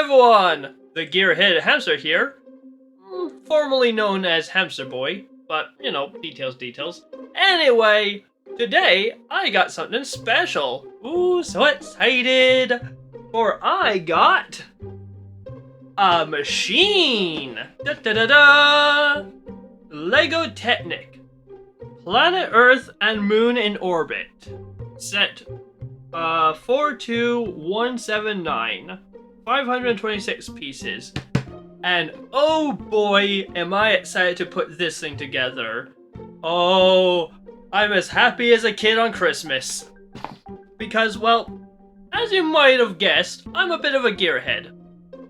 everyone! The Headed Hamster here, formerly known as Hamster Boy, but you know, details. Anyway, today I got something special. Ooh, so excited! For I got a machine! Da-da-da-da! Lego Technic. Planet Earth and Moon in orbit. Set 42179. 526 pieces. And oh boy, am I excited to put this thing together. Oh, I'm as happy as a kid on Christmas. Because, well, as you might have guessed, I'm a bit of a gearhead.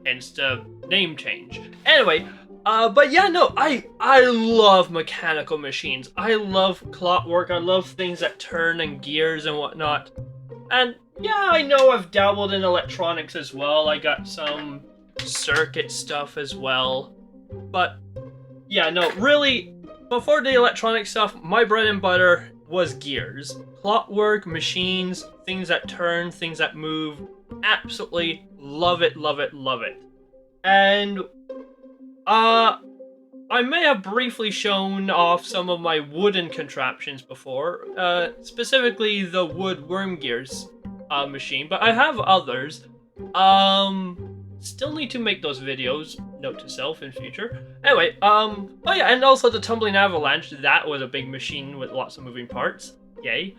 Hence the name change. Anyway, but yeah, no, I love mechanical machines. I love clockwork. I love things that turn and gears and whatnot. And yeah, I know I've dabbled in electronics as well. I got some circuit stuff as well. But yeah, no, really, before the electronic stuff, my bread and butter was gears. Clockwork, machines, things that turn, things that move. Absolutely love it, love it, love it. And I may have briefly shown off some of my wooden contraptions before, specifically the wood worm gears machine, but I have others. Still need to make those videos, note to self, in future. Anyway, oh yeah, and also the Tumbling Avalanche, that was a big machine with lots of moving parts. Yay.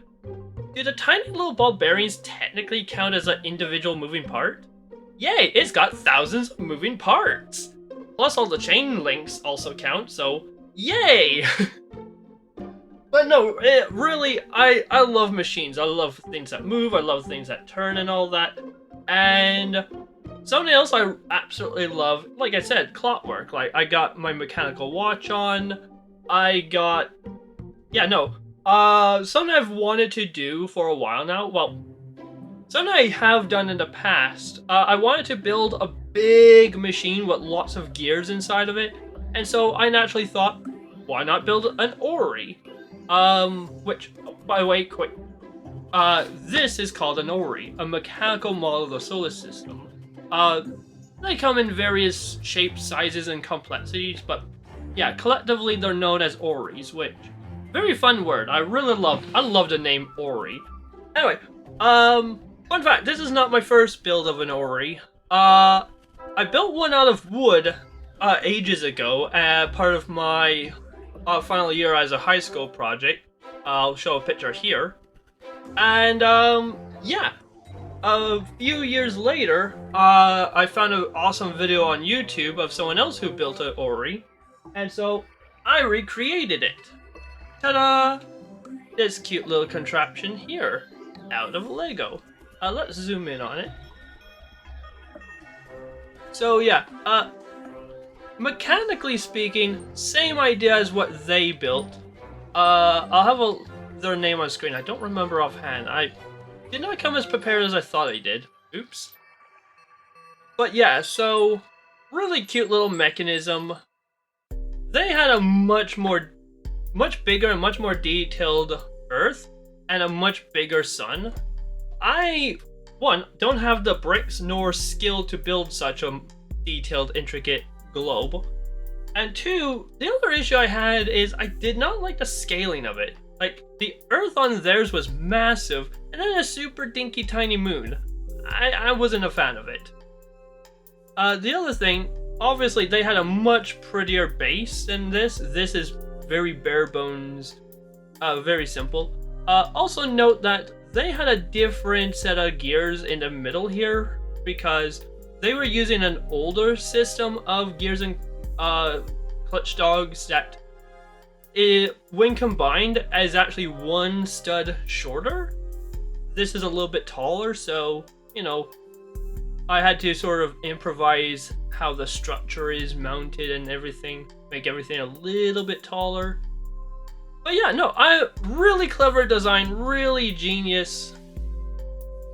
Do the tiny little ball bearings technically count as an individual moving part? Yay, it's got thousands of moving parts! Plus all the chain links also count, so yay! But no, really, I love machines. I love things that move, I love things that turn and all that. And something else I absolutely love, like I said, clockwork. Like, I got my mechanical watch on, I got... Yeah, no, something I've wanted to do for a while now, well, something I have done in the past, I wanted to build a big machine with lots of gears inside of it, and so I naturally thought, why not build an orrery? Which, by the way, quick, this is called an orrery, a mechanical model of the solar system. They come in various shapes, sizes, and complexities, but yeah, collectively they're known as orreries, which, very fun word, I love the name orrery. Anyway, fun fact, this is not my first build of an orrery. I built one out of wood, ages ago, part of my final year as a high school project. I'll show a picture here. And, yeah. A few years later, I found an awesome video on YouTube of someone else who built an orrery. And so, I recreated it. Ta-da! This cute little contraption here, out of Lego. Let's zoom in on it. So yeah, mechanically speaking, same idea as what they built. I'll have their name on screen. I don't remember offhand. I did not come as prepared as I thought I did. Oops. But yeah, so really cute little mechanism. They had a much bigger and much more detailed Earth and a much bigger sun. One, don't have the bricks nor skill to build such a detailed, intricate globe. And two, the other issue I had is I did not like the scaling of it. Like, the Earth on theirs was massive, and then a super dinky tiny moon. I wasn't a fan of it. The other thing, obviously they had a much prettier base than this. This is very bare bones, very simple. Also note that they had a different set of gears in the middle here because they were using an older system of gears and clutch dogs that, when combined, is actually one stud shorter. This is a little bit taller, so, you know, I had to sort of improvise how the structure is mounted and everything, make everything a little bit taller. But yeah, no, really clever design, really genius.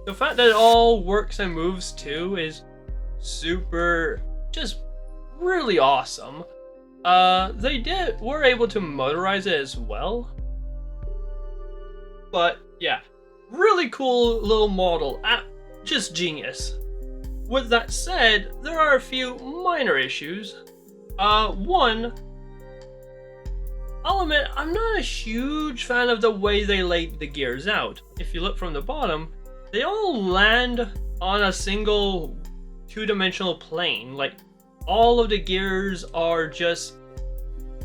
The fact that it all works and moves too is super, just really awesome. They were able to motorize it as well. But yeah, really cool little model, just genius. with that said, there are a few minor issues. One, I'll admit, I'm not a huge fan of the way they laid the gears out. If you look from the bottom, they all land on a single two-dimensional plane. Like, all of the gears are just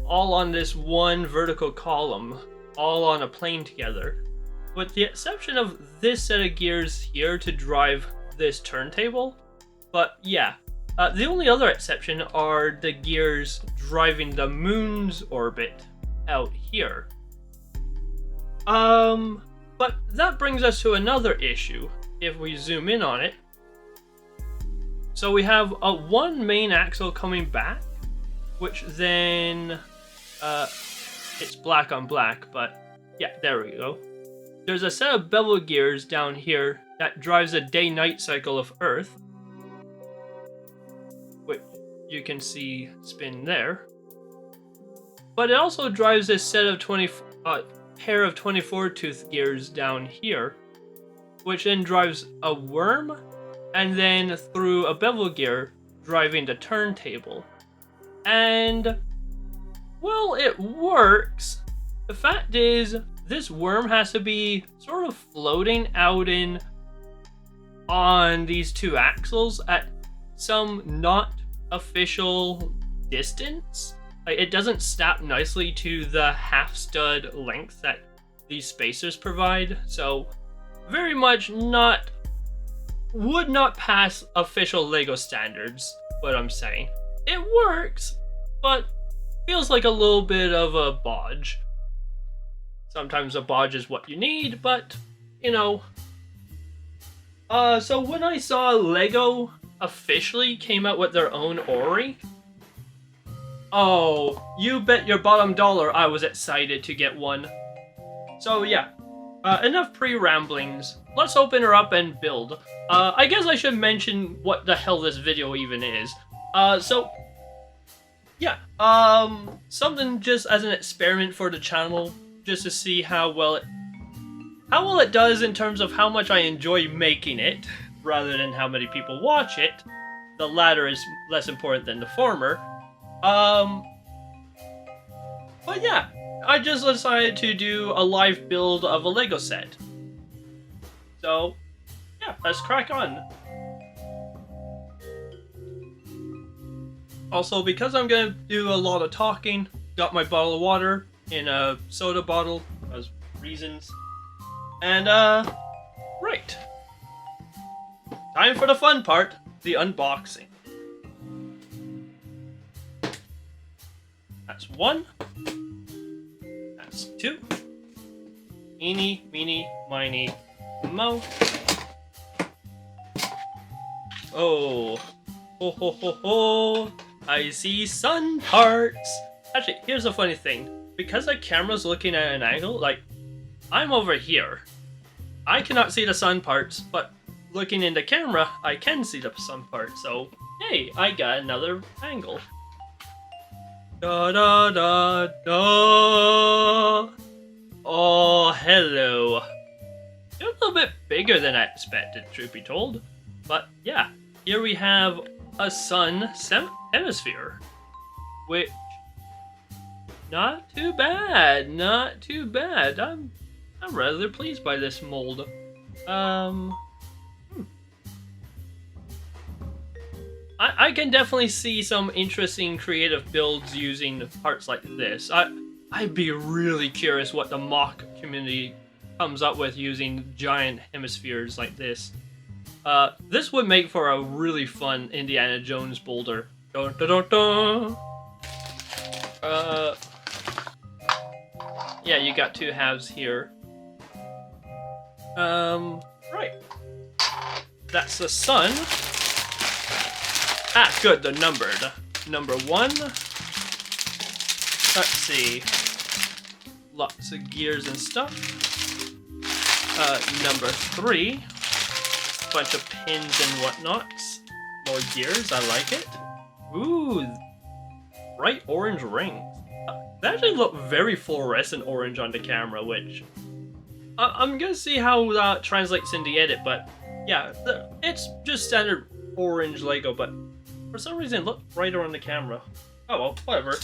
all on this one vertical column, all on a plane together. With the exception of this set of gears here to drive this turntable. But yeah, the only other exception are the gears driving the moon's orbit out here. But that brings us to another issue if we zoom in on it. So we have one main axle coming back, which then it's black on black, but yeah, there we go. There's a set of bevel gears down here that drives a day-night cycle of Earth, which you can see spin there. But it also drives this set of pair of 24-tooth gears down here, which then drives a worm, and then through a bevel gear, driving the turntable. And, well, it works. The fact is, this worm has to be sort of floating out on these two axles at some not official distance. Like, it doesn't snap nicely to the half stud length that these spacers provide, so very much would not pass official LEGO standards, what I'm saying. It works, but feels like a little bit of a bodge. Sometimes a bodge is what you need, but, you know. So when I saw LEGO officially came out with their own orrery, oh, you bet your bottom dollar I was excited to get one. So yeah, enough pre-ramblings. Let's open her up and build. I guess I should mention what the hell this video even is. So yeah, something just as an experiment for the channel, just to see how well it does in terms of how much I enjoy making it, rather than how many people watch it. The latter is less important than the former. But yeah, I just decided to do a live build of a LEGO set. So, yeah, let's crack on. Also, because I'm gonna do a lot of talking, got my bottle of water in a soda bottle, as reasons. And, right. Time for the fun part, the unboxing. That's one. That's two. Eeny, meeny, miny, mo. Oh. Ho ho ho ho. I see sun parts. Actually, here's the funny thing. Because the camera's looking at an angle, like, I'm over here. I cannot see the sun parts, but looking in the camera, I can see the sun parts. So, hey, I got another angle. Da da da da. Oh, hello. You're a little bit bigger than I expected, truth be told. But yeah, here we have a sun hemisphere, which not too bad, not too bad. I'm rather pleased by this mold. I can definitely see some interesting creative builds using parts like this. I'd be really curious what the mock community comes up with using giant hemispheres like this. This would make for a really fun Indiana Jones boulder. Dun, dun, dun, dun. Yeah, you got two halves here. Right. That's the sun. Ah, good, they're numbered. Number one. Let's see. Lots of gears and stuff. Number three. Bunch of pins and whatnots. More gears, I like it. Ooh, bright orange rings. They actually look very fluorescent orange on the camera, which I'm gonna see how that translates in the edit, but yeah, it's just standard orange Lego, but for some reason it looked brighter on the camera. Oh well, whatever.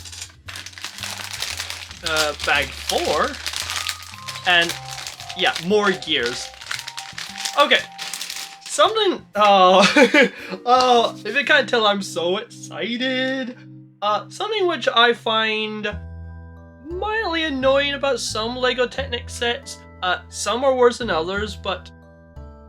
Bag 4. And yeah, more gears. Okay. Something, oh, if you can't tell, I'm so excited. Something which I find mildly annoying about some LEGO Technic sets. Some are worse than others, but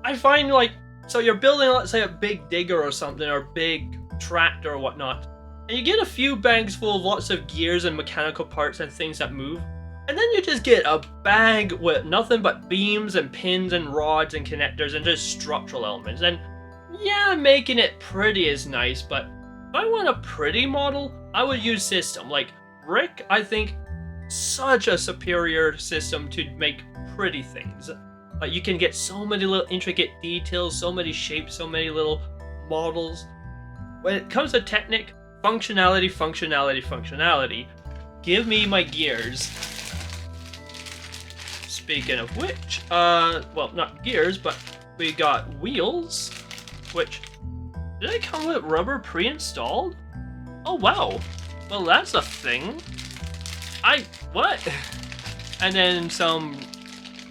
I find, like, so you're building, let's say, a big digger or something, or a big tractor or whatnot, and you get a few bags full of lots of gears and mechanical parts and things that move, and then you just get a bag with nothing but beams and pins and rods and connectors and just structural elements. And yeah, making it pretty is nice, but if I want a pretty model, I would use system. Like, Brick, I think, such a superior system to make pretty things. Like, you can get so many little intricate details, so many shapes, so many little models. When it comes to Technic, functionality, functionality, functionality. Give me my gears. Speaking of which, well, not gears, but we got wheels, which, did they come with rubber pre-installed? Oh, wow. Well, that's a thing. What? And then some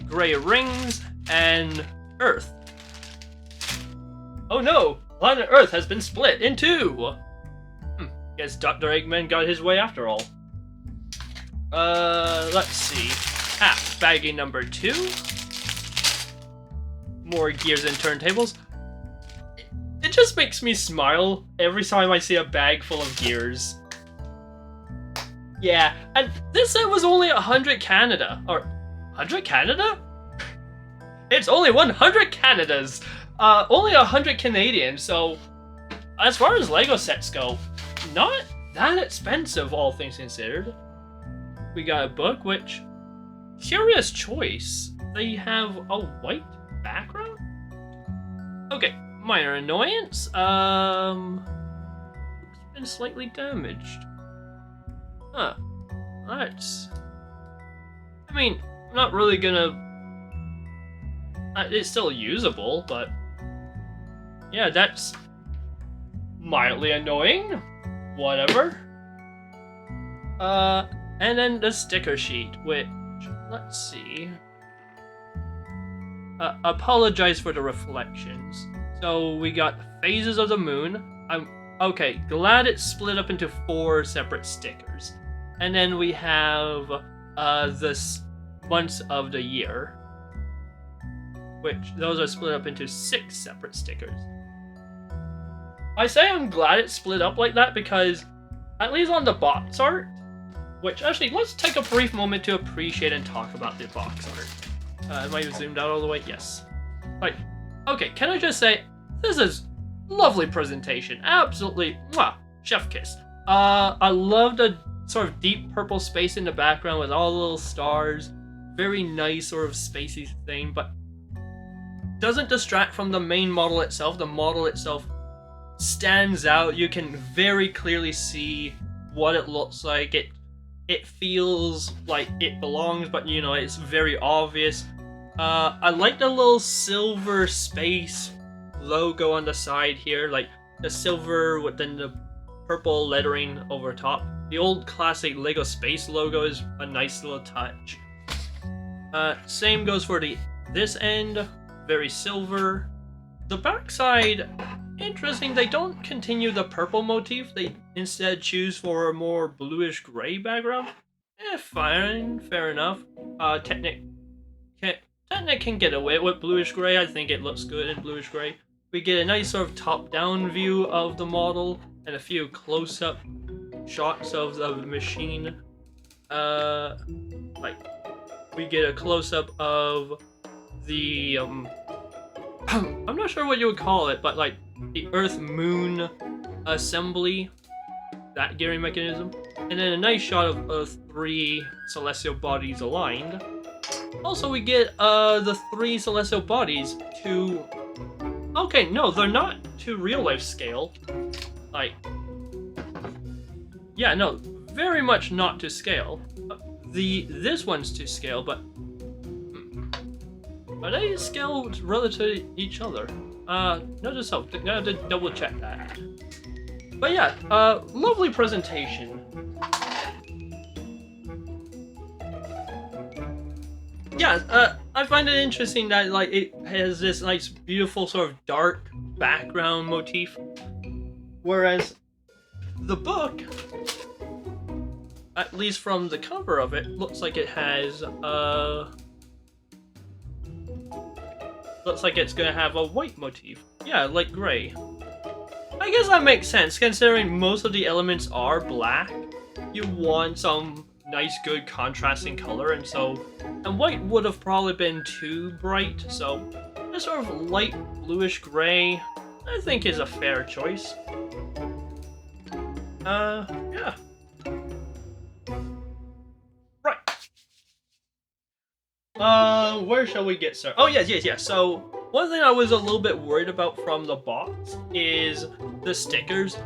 gray rings and Earth. Oh no, planet Earth has been split in two. Guess Dr. Eggman got his way after all. Let's see. Baggie number 2. More gears and turntables. It just makes me smile every time I see a bag full of gears. Yeah, and this set was only 100 Canada. Or, 100 Canada? It's only 100 Canadas! Only 100 Canadian, so as far as LEGO sets go, not that expensive, all things considered. We got a book, which, curious choice. They have a white background? Okay, minor annoyance. It's been slightly damaged. Huh. That's... I mean, I'm not really gonna... It's still usable, but... yeah, that's... mildly annoying. Whatever. And then the sticker sheet, which... let's see... apologize for the reflections. So we got phases of the moon. I'm okay, glad it's split up into 4 separate stickers. And then we have the months of the year, which those are split up into 6 separate stickers. I say I'm glad it's split up like that because, at least on the box art, which actually, let's take a brief moment to appreciate and talk about the box art. Am I zoomed out all the way? Yes. Right. Okay, can I just say, this is lovely presentation. Absolutely, mwah, chef kiss. I love the sort of deep purple space in the background with all the little stars. Very nice sort of spacey thing, but doesn't distract from the main model itself. The model itself stands out. You can very clearly see what it looks like. It feels like it belongs, but you know, it's very obvious. I like the little silver space logo on the side here, like the silver within the purple lettering over top. The old classic LEGO Space logo is a nice little touch. Same goes for this end, very silver. The backside, interesting, they don't continue the purple motif, they instead choose for a more bluish gray background. Fine, fair enough. Technic can get away with bluish gray. I think it looks good in bluish gray. We get a nice sort of top-down view of the model and a few close-up shots of the machine. Like, we get a close-up of the, I'm not sure what you would call it, but like the Earth-Moon assembly, that gearing mechanism. And then a nice shot of 3 celestial bodies aligned. Also, we get the 3 celestial bodies to... okay, no, they're not to real-life scale. Like... yeah, no, very much not to scale. This one's to scale, but... are they scaled relative to each other? Note to self, gotta double check that. But yeah, lovely presentation. Yeah, I find it interesting that like it has this nice, beautiful sort of dark background motif, whereas the book, at least from the cover of it, looks like it has looks like it's gonna have a white motif. Yeah, like gray. I guess that makes sense considering most of the elements are black. You want some nice, good contrasting color, and white would have probably been too bright, so this sort of light bluish gray I think is a fair choice. Yeah. Right. Where shall we get started? Oh, yes. So, one thing I was a little bit worried about from the box is the stickers.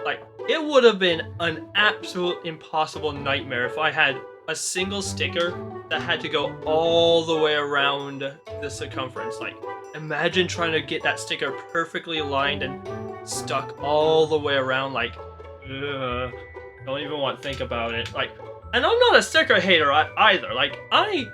Like, it would have been an absolute impossible nightmare if I had a single sticker that had to go all the way around the circumference. Like, imagine trying to get that sticker perfectly aligned and stuck all the way around. Like, ugh, don't even want to think about it. Like, and I'm not a sticker hater either. Like, I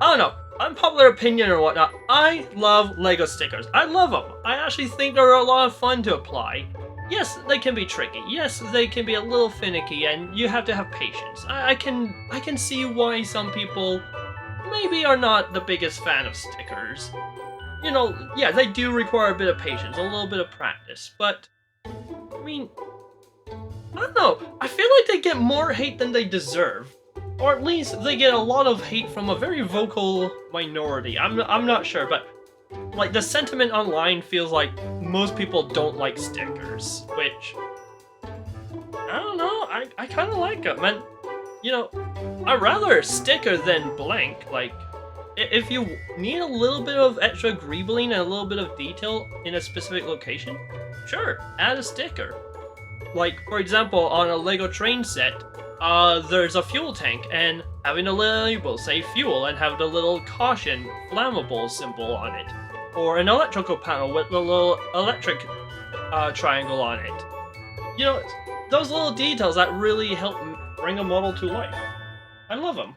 don't know, unpopular opinion or whatnot, I love Lego stickers. I love them. I actually think they're a lot of fun to apply. Yes, they can be tricky. Yes, they can be a little finicky, and you have to have patience. I can see why some people maybe are not the biggest fan of stickers. You know, yeah, they do require a bit of patience, a little bit of practice, but I mean, I don't know. I feel like they get more hate than they deserve. Or at least they get a lot of hate from a very vocal minority. I'm not sure, but like the sentiment online feels like most people don't like stickers, which I don't know. I kind of like them, and you know, I'd rather sticker than blank. Like, if you need a little bit of extra greebling and a little bit of detail in a specific location, sure, add a sticker. Like, for example, on a Lego train set, there's a fuel tank, and having a label say fuel and have the little caution flammable symbol on it. Or an electrical panel with the little electric triangle on it. You know, those little details that really help bring a model to life. I love them.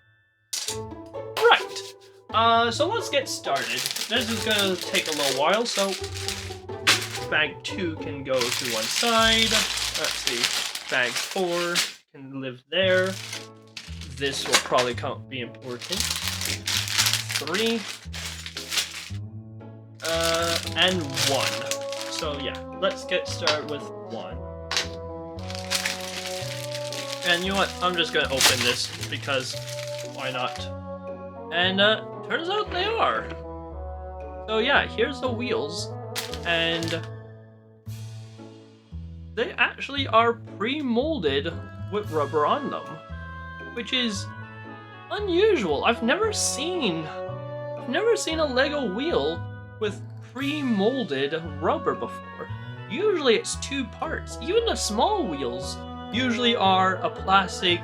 Right, so let's get started. This is gonna take a little while, so bag 2 can go to one side. Let's see, bag 4 can live there. This will probably be important. 3. And 1. So yeah, let's get started with 1. And you know what? I'm just gonna open this because why not? And turns out they are. So yeah, here's the wheels, and they actually are pre-molded with rubber on them, which is unusual. I've never seen a Lego wheel with pre-molded rubber before. Usually it's 2 parts. Even the small wheels usually are a plastic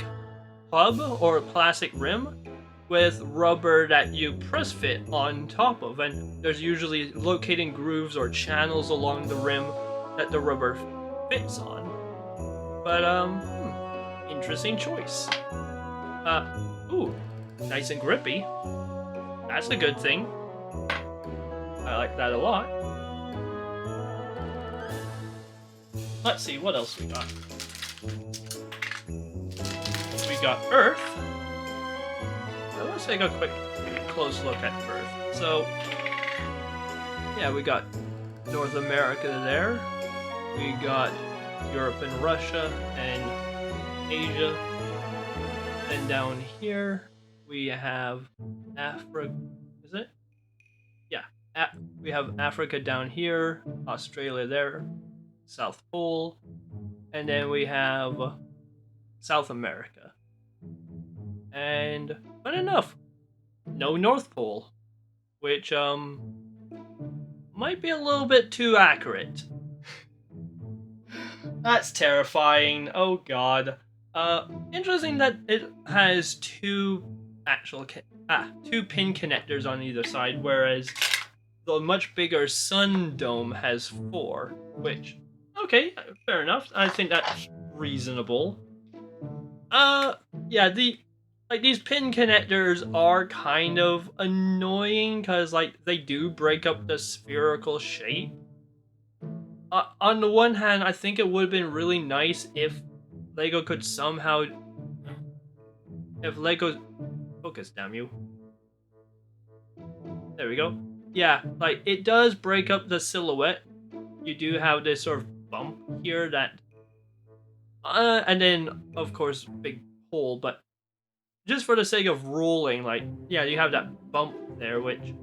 hub or a plastic rim with rubber that you press fit on top of, and there's usually locating grooves or channels along the rim that the rubber fits on. But interesting choice. Ooh, nice and grippy. That's a good thing. I like that a lot. Let's see, what else we got? We got Earth. Now let's take a quick close look at Earth. So, yeah, we got North America there. We got Europe and Russia and Asia. And down here we have Africa. Is it? Yeah. We have Africa down here, Australia there, South Pole, and then we have South America. And fun enough, no North Pole, which might be a little bit too accurate. That's terrifying. Oh god. Interesting that it has 2 actual 2 pin connectors on either side, whereas the much bigger sun dome has 4, which, okay, fair enough. I think that's reasonable. Yeah, these pin connectors are kind of annoying because like they do break up the spherical shape. On the one hand, I think it would have been really nice if Lego could somehow, focus, damn you. There we go. Yeah, like it does break up the silhouette. You do have this sort of bump here that, and then of course big hole, but just for the sake of rolling, like, yeah, you have that bump there, which,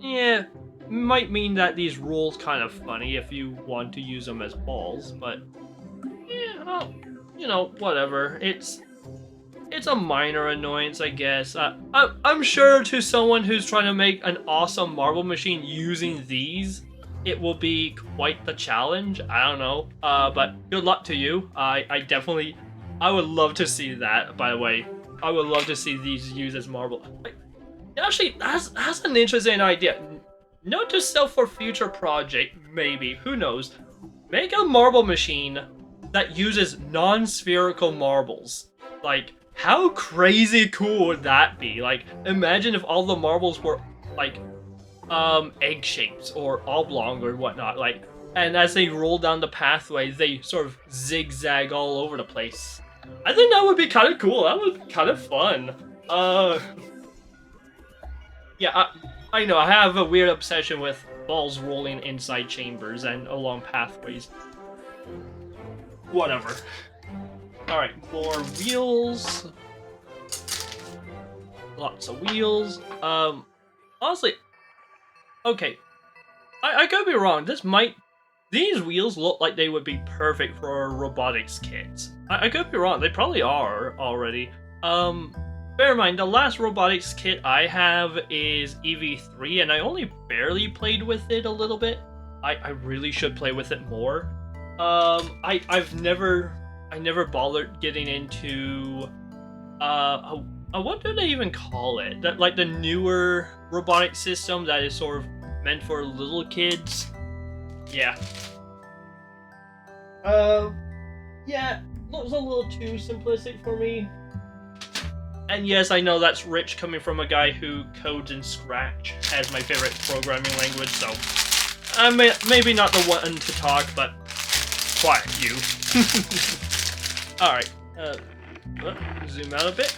yeah, might mean that these rolls kind of funny if you want to use them as balls, but, yeah, well, you know, whatever. It's a minor annoyance, I guess. I'm sure to someone who's trying to make an awesome marble machine using these, it will be quite the challenge. I don't know, but good luck to you. I would love to see that, by the way. I would love to see these used as marble. Actually, that's an interesting idea. Note to self for future project, maybe. Who knows? Make a marble machine that uses non-spherical marbles. Like, how crazy cool would that be? Like, imagine if all the marbles were, like, egg shapes or oblong or whatnot. Like, and as they roll down the pathway, they sort of zigzag all over the place. I think that would be kind of cool. That would be kind of fun. Yeah, I know. I have a weird obsession with balls rolling inside chambers and along pathways. Whatever. Alright, more wheels. Lots of wheels. Honestly, okay. I could be wrong. These wheels look like they would be perfect for robotics kits. I could be wrong. They probably are already. Bear in mind, the last robotics kit I have is EV3, and I only barely played with it a little bit. I really should play with it more. I never bothered getting into what do they even call it? That, like, the newer robotic system that is sort of meant for little kids. Yeah. Yeah, that was a little too simplistic for me. And yes, I know that's rich coming from a guy who codes in Scratch as my favorite programming language, so I'm maybe not the one to talk, but quiet, you. Alright, zoom out a bit.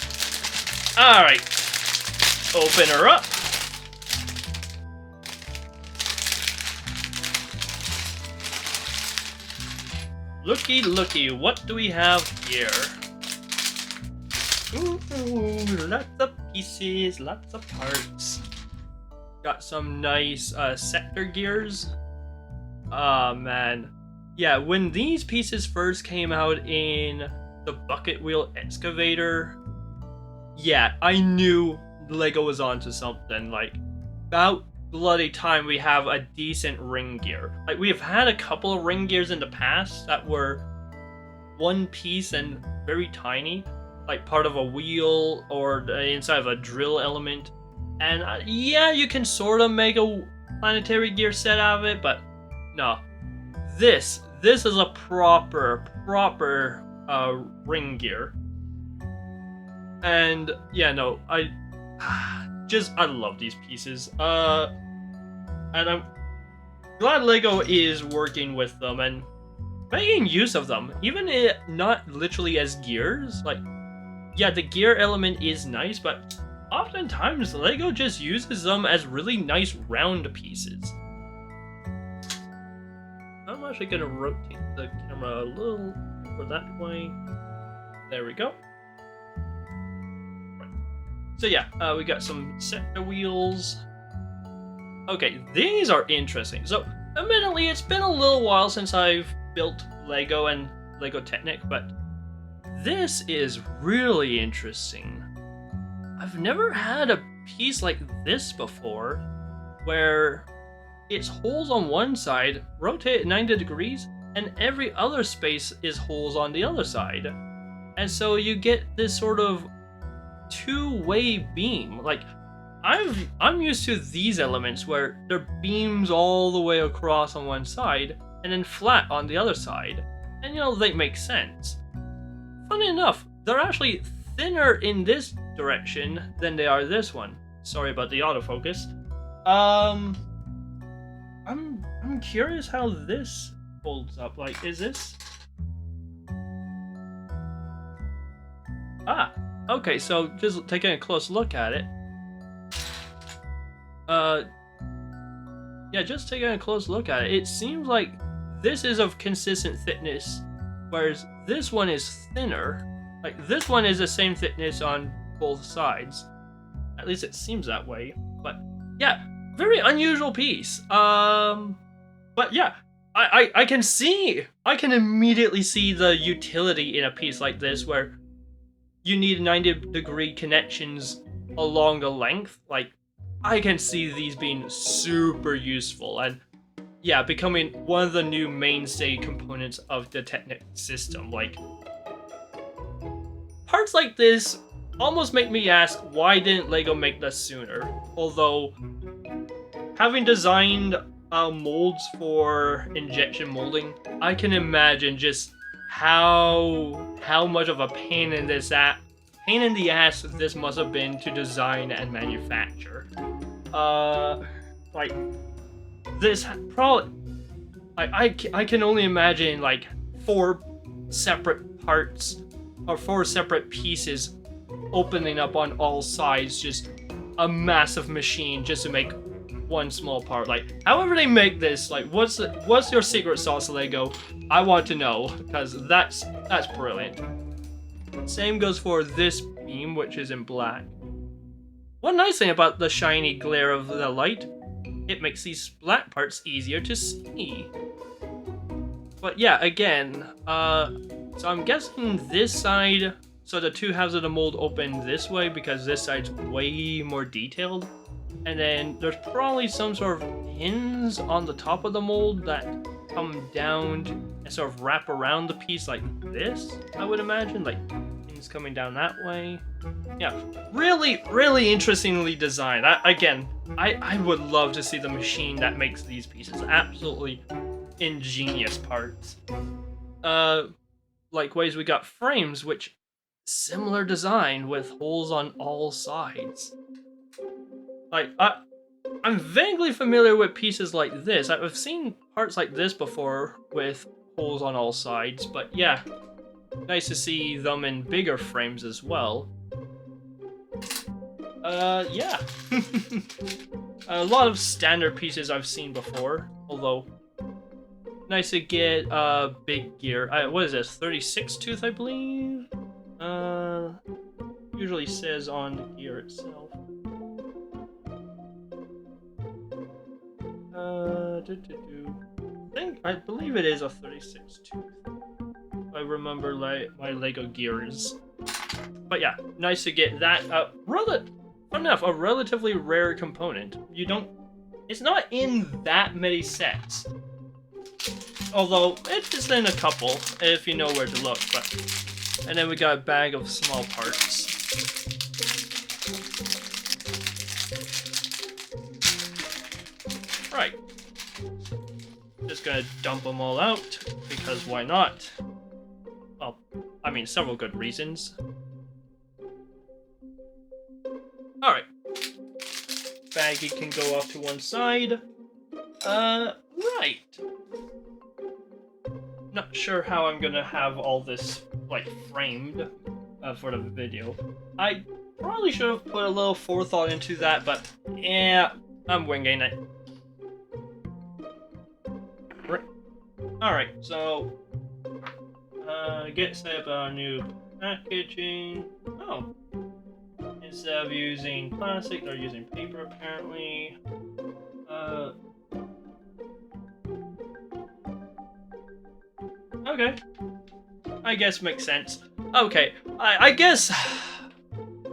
Alright, open her up. Looky, looky, what do we have here? Ooh, lots of pieces, lots of parts. Got some nice sector gears. Oh man. Yeah, when these pieces first came out in the bucket wheel excavator, yeah, I knew Lego was onto something. Like, about bloody time we have a decent ring gear. Like, we have had a couple of ring gears in the past that were one piece and very tiny, like part of a wheel or the inside of a drill element. And yeah, you can sort of make a planetary gear set out of it, but no. This is a proper ring gear. And yeah, no, I love these pieces. And I'm glad Lego is working with them and making use of them, even if not literally as gears. Like, yeah, the gear element is nice, but oftentimes Lego just uses them as really nice round pieces. I'm actually gonna rotate the camera a little for that way. There we go. Right. So yeah, we got some sector wheels. Okay, these are interesting. So, admittedly, it's been a little while since I've built Lego and Lego Technic, but this is really interesting. I've never had a piece like this before, where it's holes on one side, rotate 90 degrees, and every other space is holes on the other side. And so you get this sort of two-way beam. Like, I'm used to these elements where they're beams all the way across on one side and then flat on the other side, and you know they make sense. Funny enough, they're actually thinner in this direction than they are this one. Sorry about the autofocus. I'm curious how this holds up. Like, is this? Ah, okay. So just taking a close look at it. Yeah, just taking a close look at it. It seems like this is of consistent thickness, whereas this one is thinner. Like, this one is the same thickness on both sides. At least it seems that way. But yeah, very unusual piece. But yeah, I can immediately see the utility in a piece like this where you need 90-degree connections along the length. Like, I can see these being super useful and yeah, becoming one of the new mainstay components of the Technic system. Like, parts like this almost make me ask, why didn't LEGO make this sooner? Although, having designed molds for injection molding, I can imagine just how much of a pain in the ass this must have been to design and manufacture. Like, this probably, I can only imagine like 4 separate parts or 4 separate pieces opening up on all sides, just a massive machine just to make one small part. Like, however they make this, like, what's your secret sauce, LEGO? I want to know, because that's brilliant. Same goes for this beam, which is in black. One nice thing about the shiny glare of the light, it makes these black parts easier to see. But yeah, again, so I'm guessing this side, so the 2 halves of the mold open this way because this side's way more detailed. And then there's probably some sort of pins on the top of the mold that come down and sort of wrap around the piece like this, I would imagine. Like, pins coming down that way. Yeah, really interestingly designed. I would love to see the machine that makes these pieces. Absolutely ingenious parts. Likewise, we got frames, which similar design with holes on all sides. Like, I'm vaguely familiar with pieces like this. I've seen parts like this before with holes on all sides, but yeah, nice to see them in bigger frames as well. Yeah. A lot of standard pieces I've seen before, although nice to get big gear. What is this? 36 tooth, I believe. Usually says on the gear itself. I believe it is a 36 tooth. I remember my LEGO gears. But yeah, nice to get that. Fun enough, a relatively rare component. It's not in that many sets. Although, it's in a couple, if you know where to look. And then we got a bag of small parts. Right. Just gonna dump them all out, because why not? Well, I mean, several good reasons. Alright. Baggie can go off to one side. Right. Not sure how I'm gonna have all this, like, framed for the video. I probably should have put a little forethought into that, but yeah, I'm winging it. Alright, so get set up our new packaging. Oh. Instead of using plastic, they're using paper apparently. Okay. I guess makes sense. Okay, I guess.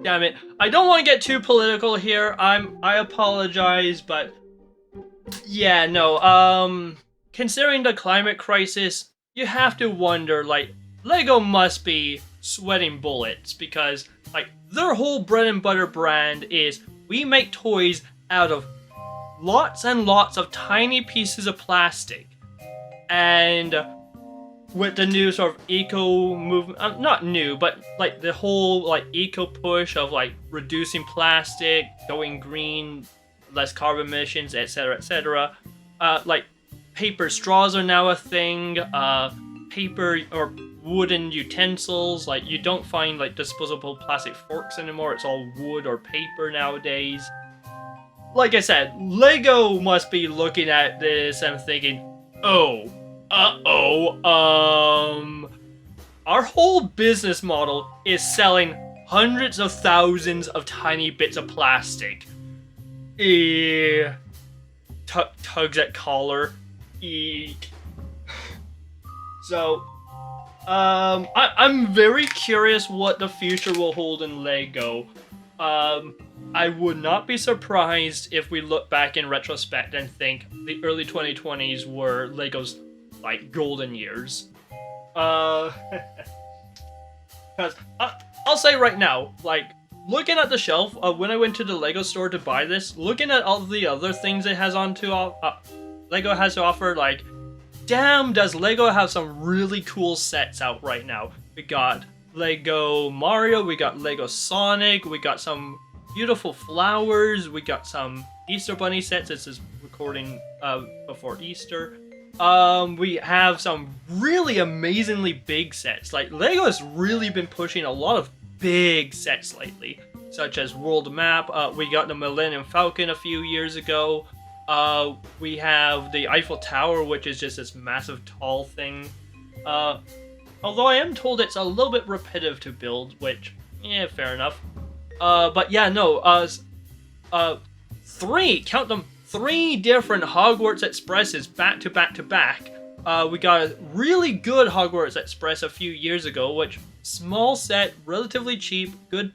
Damn it. I don't want to get too political here. I apologize, but yeah, no. Considering the climate crisis, you have to wonder, like, LEGO must be sweating bullets because, like, their whole bread and butter brand is, we make toys out of lots and lots of tiny pieces of plastic. And with the new sort of eco movement, not new, but like the whole like eco push of like reducing plastic, going green, less carbon emissions, etc., etc. Like paper straws are now a thing. Paper or wooden utensils, like you don't find like disposable plastic forks anymore. It's all wood or paper nowadays. Like I said, Lego must be looking at this and thinking, oh, our whole business model is selling hundreds of thousands of tiny bits of plastic. Tugs at collar. Eek. So, I'm very curious what the future will hold in Lego. I would not be surprised if we look back in retrospect and think the early 2020s were Lego's, like, golden years. Because I'll say right now, like, looking at the shelf, when I went to the Lego store to buy this, looking at all the other things it has Lego has to offer, like, damn, does Lego have some really cool sets out right now. We got Lego Mario, we got Lego Sonic, we got some beautiful flowers, we got some Easter Bunny sets. This is recording before Easter. We have some really amazingly big sets. Like, Lego has really been pushing a lot of big sets lately, such as World Map. We got the Millennium Falcon a few years ago. We have the Eiffel Tower, which is just this massive tall thing. Although I am told it's a little bit repetitive to build, which, yeah, fair enough. But yeah, no, count them, 3 different Hogwarts Expresses back to back to back. We got a really good Hogwarts Express a few years ago, which, small set, relatively cheap, good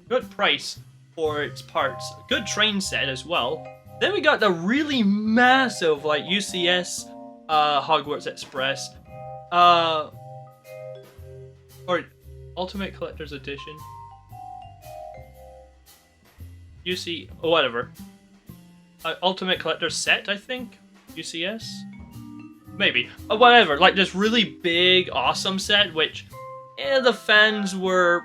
good price for its parts, good train set as well. Then we got the really massive, like, UCS Hogwarts Express, or Ultimate Collector's Edition. Whatever. Ultimate Collector's Set, I think? UCS? Maybe. Whatever, like this really big, awesome set, which the fans were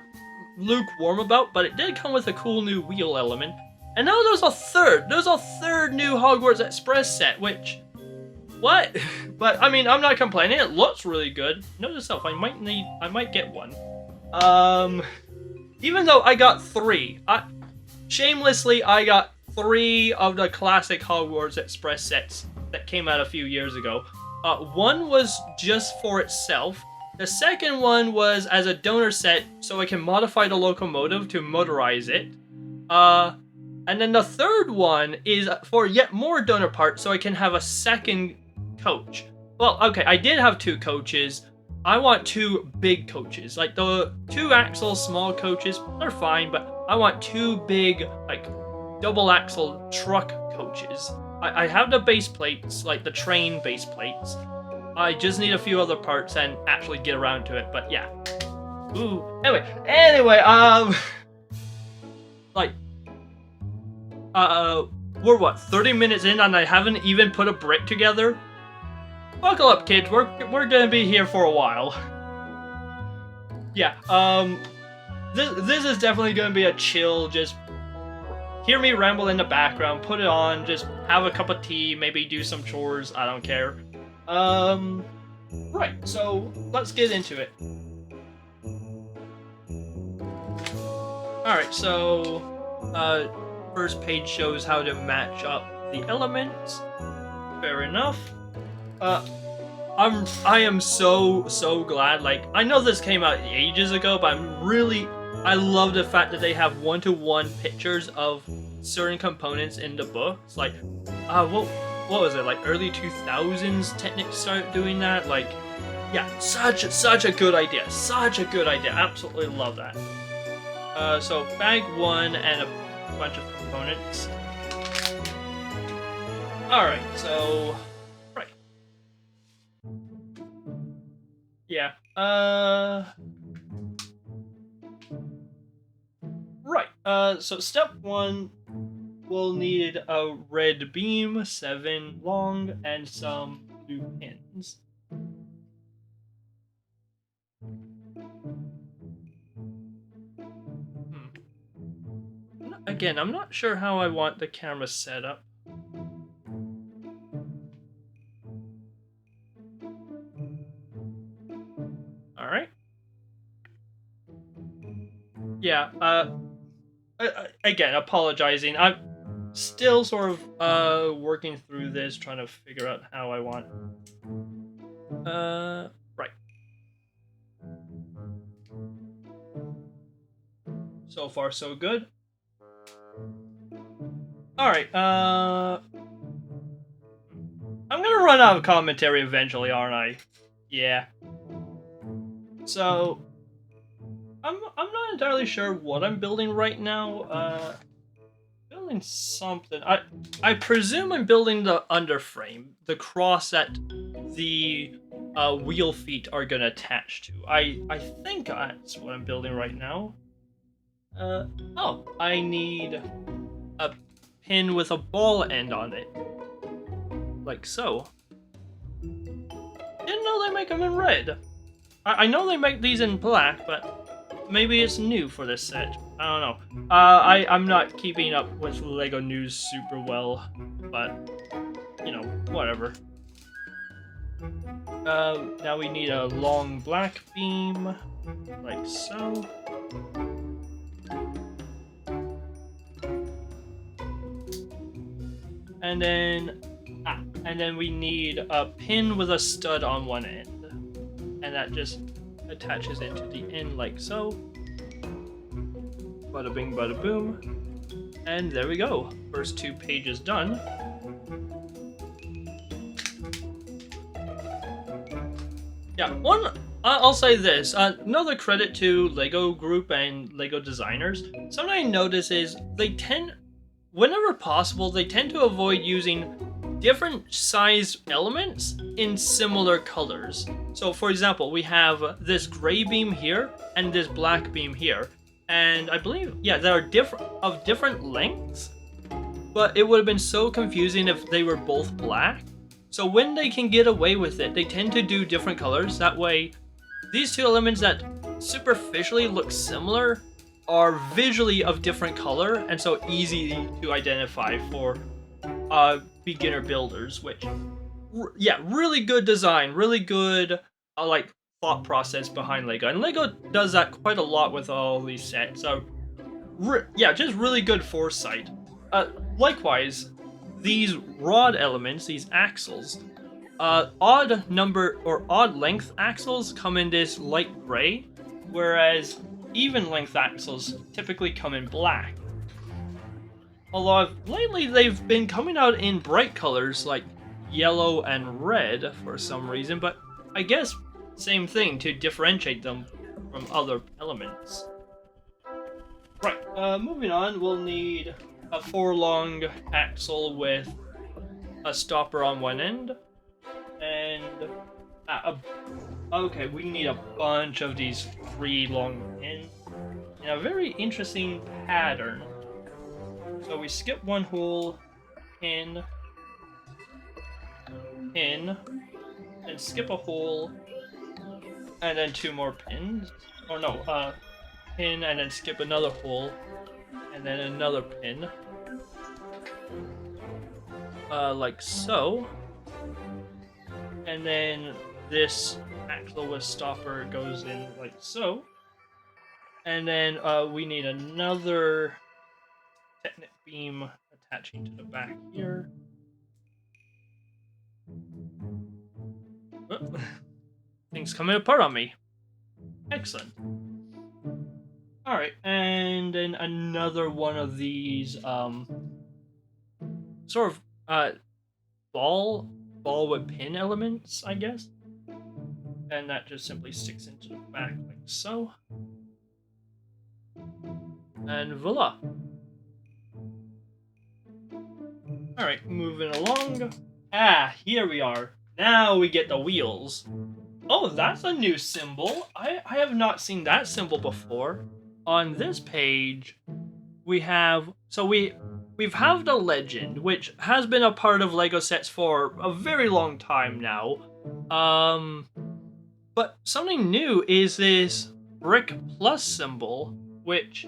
lukewarm about, but it did come with a cool new wheel element. And now there's a third new Hogwarts Express set, which, what? But I mean, I'm not complaining. It looks really good. Note to self, I might get one. Even though I got 3, shamelessly, I got 3 of the classic Hogwarts Express sets that came out a few years ago. One was just for itself. The second one was as a donor set, so I can modify the locomotive to motorize it. And then the third one is for yet more donor parts, so I can have a second coach. Well, okay, I did have 2 coaches. I want 2 big coaches. Like, the 2-axle small coaches, they're fine, but I want 2 big, like, double-axle truck coaches. I have the base plates, like the train base plates. I just need a few other parts and actually get around to it, but yeah. Ooh. Anyway, like, we're what, 30 minutes in and I haven't even put a brick together? Buckle up, kids, we're gonna be here for a while. Yeah, this is definitely gonna be a chill, just hear me ramble in the background, put it on, just have a cup of tea, maybe do some chores, I don't care. Right, so let's get into it. Alright, so, first page shows how to match up the elements. Fair enough. I am so glad, like, I know this came out ages ago, but I love the fact that they have one-to-one pictures of certain components in the books. Like, what was it, like early 2000s Technic started doing that? Like, yeah, such a good idea. Such a good idea. Absolutely love that. So bag 1 and a bunch of components. Alright, so right. Yeah. Right. So step 1, we'll need a red beam, 7 long, and some blue pins. Again, I'm not sure how I want the camera set up. Alright. Yeah, again, apologizing. I'm still sort of working through this, trying to figure out how I want. Right. So far, so good. Alright, I'm gonna run out of commentary eventually, aren't I? Yeah. So, I'm not entirely sure what I'm building right now. Building something. I presume I'm building the underframe, the cross that the wheel feet are gonna attach to. I think that's what I'm building right now. Oh, I need a pin with a ball end on it, like so. Didn't know they make them in red. I know they make these in black, but maybe it's new for this set. I don't know. I'm not keeping up with LEGO news super well, but, you know, whatever. Now we need a long black beam, like so. And then we need a pin with a stud on one end. And that just attaches into the end like so. Bada bing, bada boom. And there we go. First 2 pages done. Yeah, I'll say this. Another credit to LEGO Group and LEGO designers. Something I notice is whenever possible, they tend to avoid using different size elements in similar colors. So for example, we have this gray beam here and this black beam here. And I believe, yeah, they are different lengths, but it would have been so confusing if they were both black. So when they can get away with it, they tend to do different colors. That way, these 2 elements that superficially look similar are visually of different color, and so easy to identify for beginner builders, which, yeah, really good design, really good, like, thought process behind LEGO. And LEGO does that quite a lot with all these sets, so, yeah, just really good foresight. Likewise, these rod elements, these axles, odd number or odd length axles come in this light gray, whereas even length axles typically come in black. Although lately they've been coming out in bright colors like yellow and red for some reason, but I guess same thing to differentiate them from other elements. Right, moving on, we'll need a 4 long axle with a stopper on one end, and okay, we need a bunch of these 3 long pins in a very interesting pattern. So we skip 1 hole, pin, and skip a hole, and then 2 more pins. Oh no, pin and then skip another hole, and then another pin. Like so. And then this axle with stopper goes in like so. And then we need another Technic beam attaching to the back here. Oh, things coming apart on me. Excellent. Alright, and then another one of these sort of ball with pin elements, I guess. And that just simply sticks into the back like so. And voila. Alright, moving along. Ah, here we are. Now we get the wheels. Oh, that's a new symbol. I have not seen that symbol before. On this page, we've had the legend, which has been a part of Lego sets for a very long time now. But something new is this brick plus symbol, which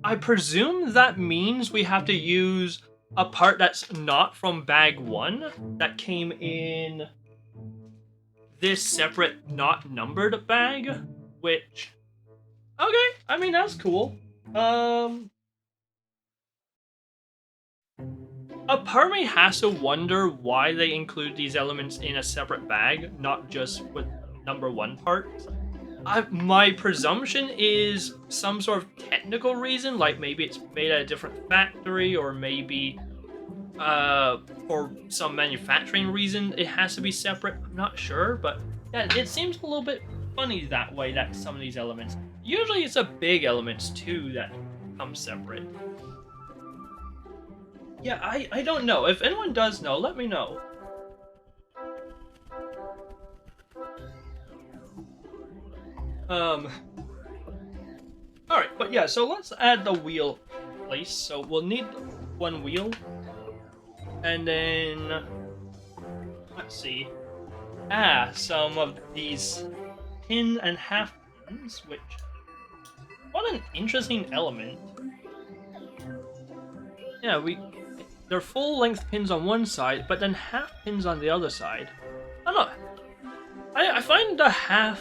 I presume that means we have to use a part that's not from bag 1 that came in this separate not numbered bag, which, okay, I mean, that's cool. A part of me has to wonder why they include these elements in a separate bag, not just with number 1 parts. My presumption is some sort of technical reason, like maybe it's made at a different factory, or maybe for some manufacturing reason it has to be separate. I'm not sure, but yeah, it seems a little bit funny that way, that some of these elements. Usually it's the big elements too that come separate. Yeah, I don't know. If anyone does know, let me know. Alright, but yeah, so let's add the wheel place. So we'll need 1 wheel. And then, let's see. Some of these pin and half pins, which, what an interesting element. Yeah, they're full length pins on one side, but then half pins on the other side. I don't know. I find the half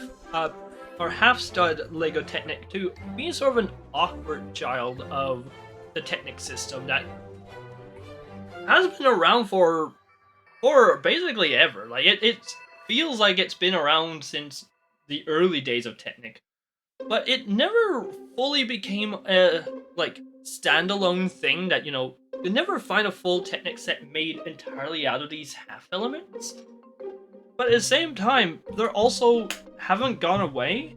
stud Lego Technic to be sort of an awkward child of the Technic system that has been around for basically ever. Like it feels like it's been around since the early days of Technic, but it never fully became a like standalone thing that, you know, you never find a full Technic set made entirely out of these half elements. But at the same time, they're also haven't gone away.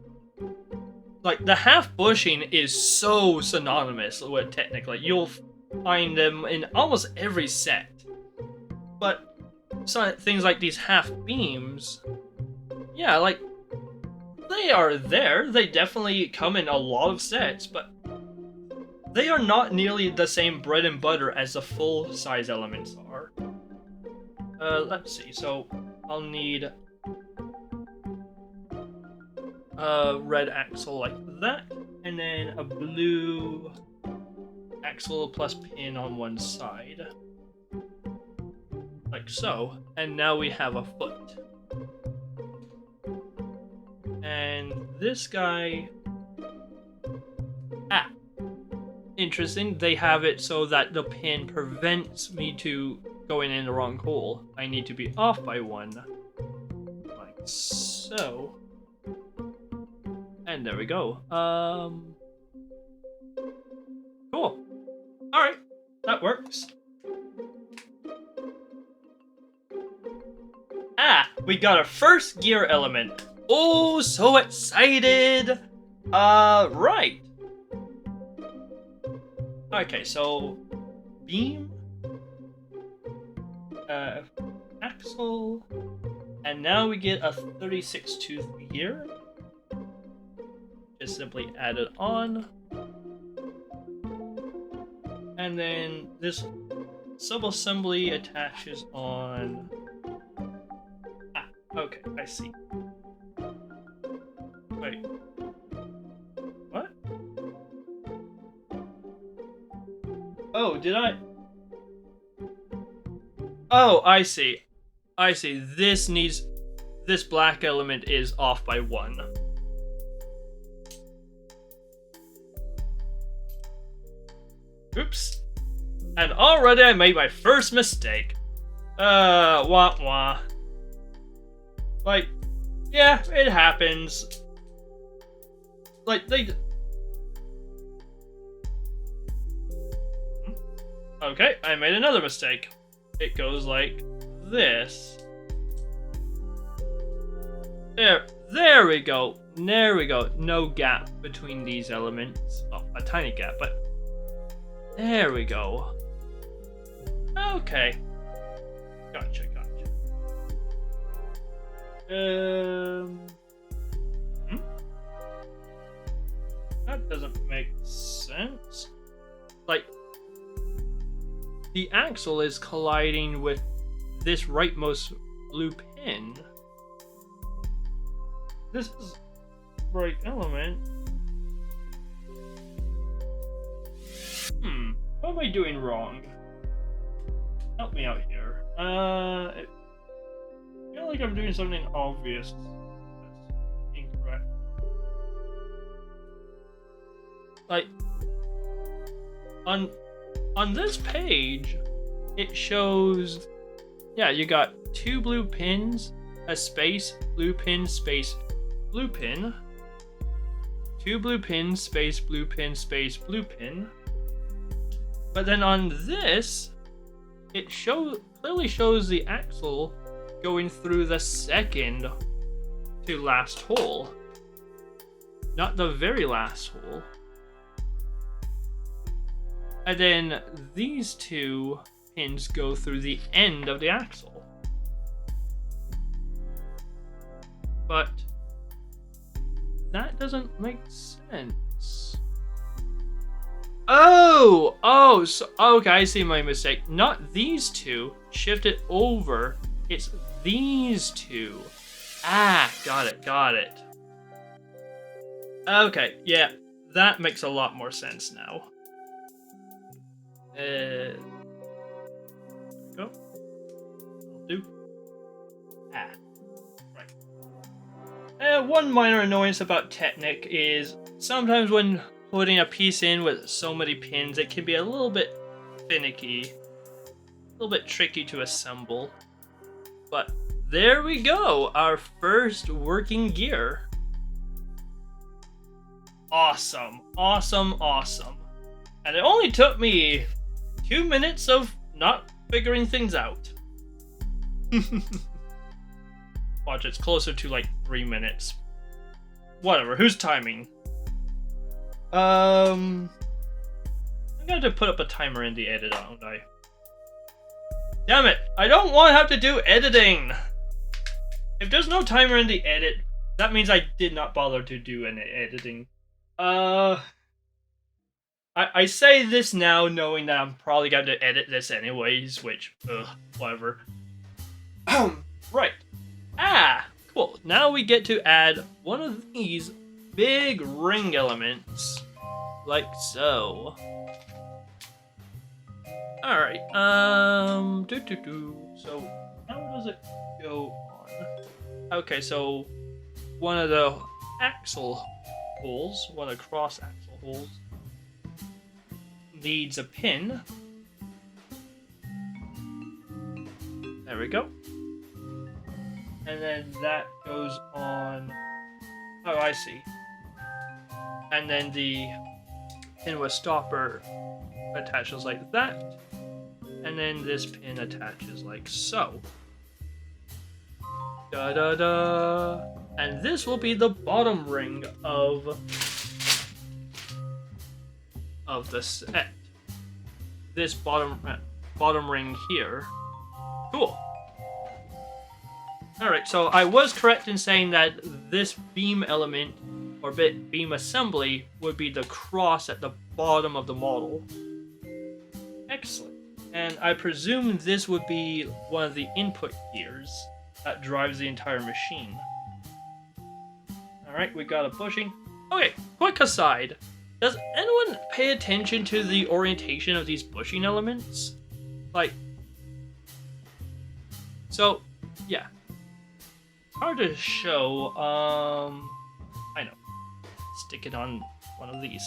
Like, the half bushing is so synonymous with Technic. Like, you'll find them in almost every set. But some things like these half beams, yeah, like, they are there. They definitely come in a lot of sets, but they are not nearly the same bread and butter as the full-size elements are. Let's see. So I'll need a red axle like that, and then a blue axle plus pin on one side, like so. And now we have a foot. And this guy... interesting. They have it so that the pin prevents me to going in the wrong hole. I need to be off by 1. Like so. And there we go. Cool. Alright. That works. We got our first gear element. Oh, so excited! Right. Okay, so beam, axle, and now we get a 36 tooth gear. Just simply add it on. And then this sub-assembly attaches on... okay, I see. Wait. What? Oh, did I? Oh, I see. I see. This black element is off by 1. Oops. And already I made my first mistake. Wah wah. Like, yeah, it happens. Like, okay, I made another mistake. It goes like this. There we go. There we go. No gap between these elements. Oh, a tiny gap, but there we go. Okay. Gotcha. That doesn't make sense. Like, the axle is colliding with this rightmost blue pin. This is right element. What am I doing wrong? Help me out here. I feel like I'm doing something obvious. That's incorrect. Like, on this page, it shows, yeah, you got 2 blue pins, a space, blue pin, space, blue pin, 2 blue pins, space, blue pin, space, blue pin. But then on this, it clearly shows the axle going through the second to last hole, not the very last hole. And then these 2 pins go through the end of the axle. But that doesn't make sense. Oh, so, okay, I see my mistake. Not these 2, shift it over. It's these 2. Ah, got it. Okay, yeah, that makes a lot more sense now. Go. I'll do. Right. One minor annoyance about Technic is sometimes when putting a piece in with so many pins, it can be a little bit finicky, a little bit tricky to assemble. But there we go, our first working gear. Awesome. And it only took me 2 minutes of not figuring things out. Watch, it's closer to like 3 minutes. Whatever, who's timing? I'm gonna have to put up a timer in the edit, don't I? Damn it, I don't want to have to do editing! If there's no timer in the edit, that means I did not bother to do any editing. I say this now knowing that I'm probably going to edit this anyways, which, whatever. Right. Cool. Now we get to add one of these big ring elements, like so. Alright, so how does it go on? Okay, so one of the axle holes, one of the cross axle holes, needs a pin. There we go. And then that goes on. Oh, I see. And then the pin with stopper attaches like that. And then this pin attaches like so. Da da da. And this will be the bottom ring of the set. This bottom ring here. Cool. Alright, so I was correct in saying that this beam element, or beam assembly, would be the cross at the bottom of the model. Excellent. And I presume this would be one of the input gears that drives the entire machine. Alright, we got a bushing. Okay, quick aside. Does anyone pay attention to the orientation of these bushing elements? Like, so, yeah. Hard to show, I know. Stick it on one of these.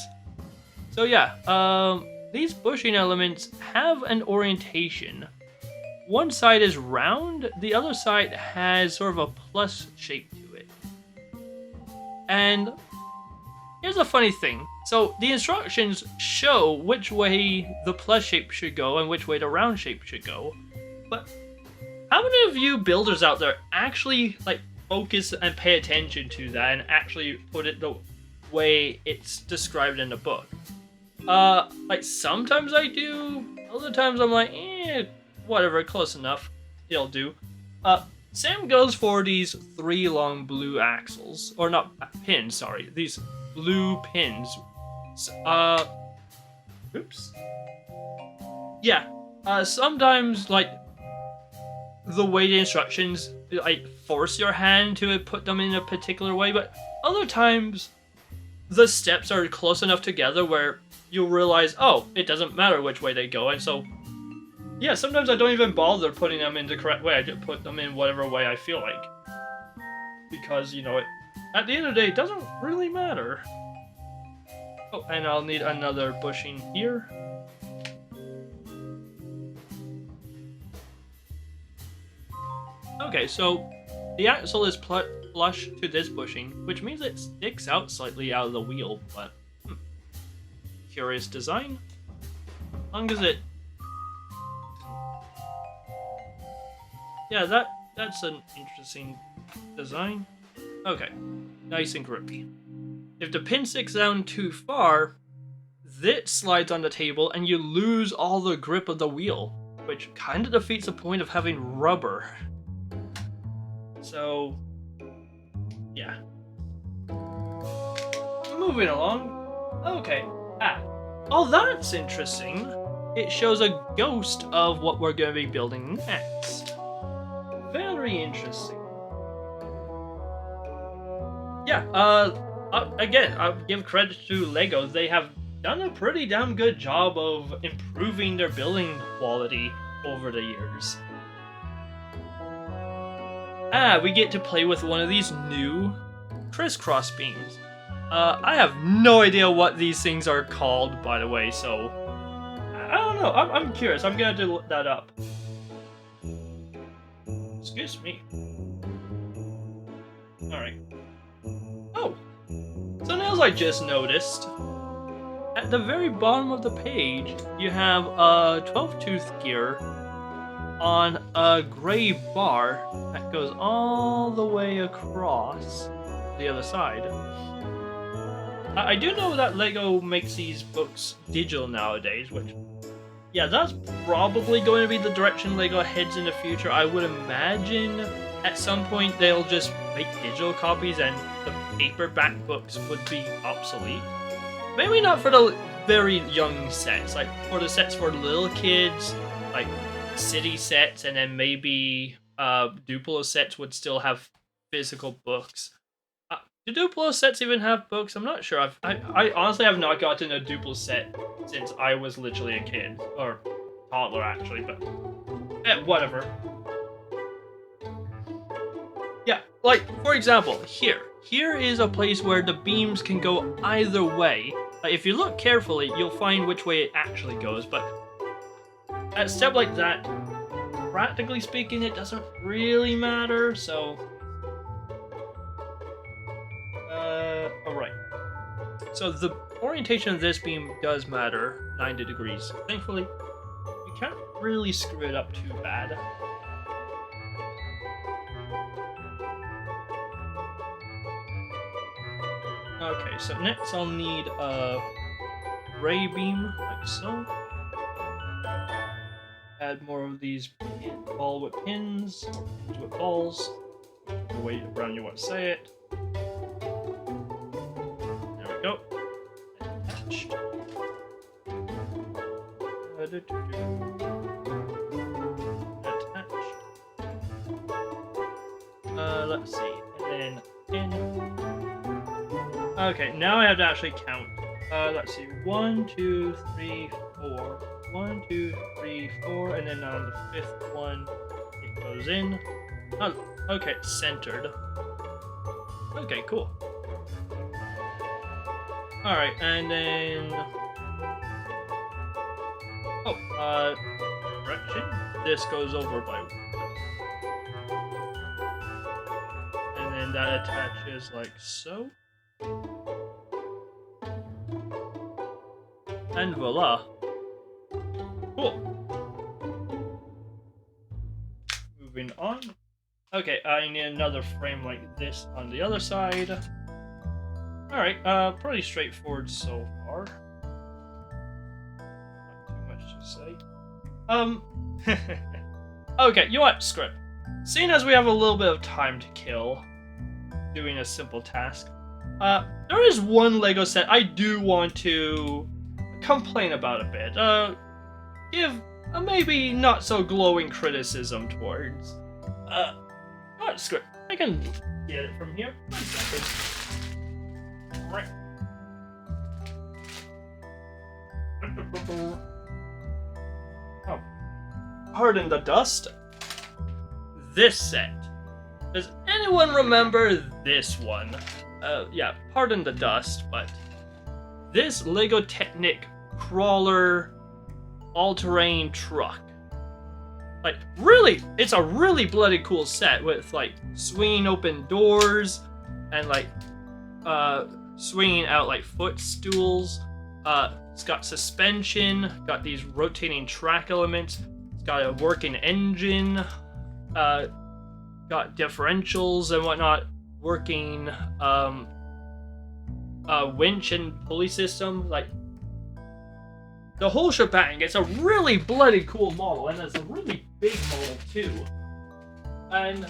So yeah, these bushing elements have an orientation. One side is round, the other side has sort of a plus shape to it. And here's a funny thing. So the instructions show which way the plus shape should go and which way the round shape should go. But how many of you builders out there actually like focus and pay attention to that and actually put it the way it's described in the book? Like sometimes I do, other times I'm like, whatever, close enough, it'll do. Same goes for these 3 long blue axles, or not pins, sorry, these blue pins. Oops. Yeah, Sometimes, like, the way the instructions, like, force your hand to put them in a particular way, but other times, the steps are close enough together where you'll realize, oh, it doesn't matter which way they go, and so, yeah, sometimes I don't even bother putting them in the correct way, I just put them in whatever way I feel like. Because, you know, at the end of the day, it doesn't really matter. Oh, and I'll need another bushing here. Okay, so the axle is flush to this bushing, which means it sticks out slightly out of the wheel, but curious design. As long as it... Yeah, that's an interesting design. Okay, nice and grippy. If the pin sticks down too far, this slides on the table and you lose all the grip of the wheel, which kind of defeats the point of having rubber. So, yeah. Moving along. Okay. Oh, that's interesting. It shows a ghost of what we're going to be building next. Very interesting. Yeah, again, I'll give credit to LEGO. They have done a pretty damn good job of improving their building quality over the years. We get to play with one of these new crisscross beams. I have no idea what these things are called, by the way, so... I don't know, I'm curious, I'm gonna look that up. Excuse me. Alright. Oh! Something else I just noticed. At the very bottom of the page, you have a 12-tooth gear on a gray bar that goes all the way across the other side. I do know that LEGO makes these books digital nowadays, which, yeah, that's probably going to be the direction LEGO heads in the future. I would imagine at some point they'll just make digital copies and the paperback books would be obsolete. Maybe not for the very young sets, like for the sets for little kids, like city sets, and then maybe Duplo sets would still have physical books. Do Duplo sets even have books? I'm not sure. I honestly have not gotten a Duplo set since I was literally a kid. Or toddler, actually, but... whatever. Yeah, like, for example, here. Here is a place where the beams can go either way. Like, if you look carefully, you'll find which way it actually goes, but... At a step like that, practically speaking, it doesn't really matter, so... Alright. So the orientation of this beam does matter 90 degrees. Thankfully, you can't really screw it up too bad. Okay, so next I'll need a ray beam, like so. Add more of these ball with pins, pins with balls. The way around you want to say it. There we go. Attached. Attached. Let's see. And then in. Okay, now I have to actually count. Let's see. 1, 2, 3, 4. 1, 2, 3, 4, and then on the fifth one, it goes in. Oh, okay, it's centered. Okay, cool. Alright, and then... Oh, correction. This goes over by 1. And then that attaches like so. And voila. Cool. Moving on. Okay, I need another frame like this on the other side. Alright, pretty straightforward so far. Not too much to say. Okay, you know what? Screw it. Seeing as we have a little bit of time to kill doing a simple task, there is one LEGO set I do want to complain about a bit. Give a maybe not so glowing criticism towards. Not script. I can get it from here. 1 second. Right. Oh. Pardon the dust. This set. Does anyone remember this one? Yeah, pardon the dust, but this Lego Technic crawler all-terrain truck. Like, really, it's a really bloody cool set with, like, swinging open doors and, like, swinging out, like, footstools. It's got suspension, got these rotating track elements, it's got a working engine, got differentials and whatnot, working, winch and pulley system, like, the whole shebang. It's a really bloody cool model, and it's a really big model too. And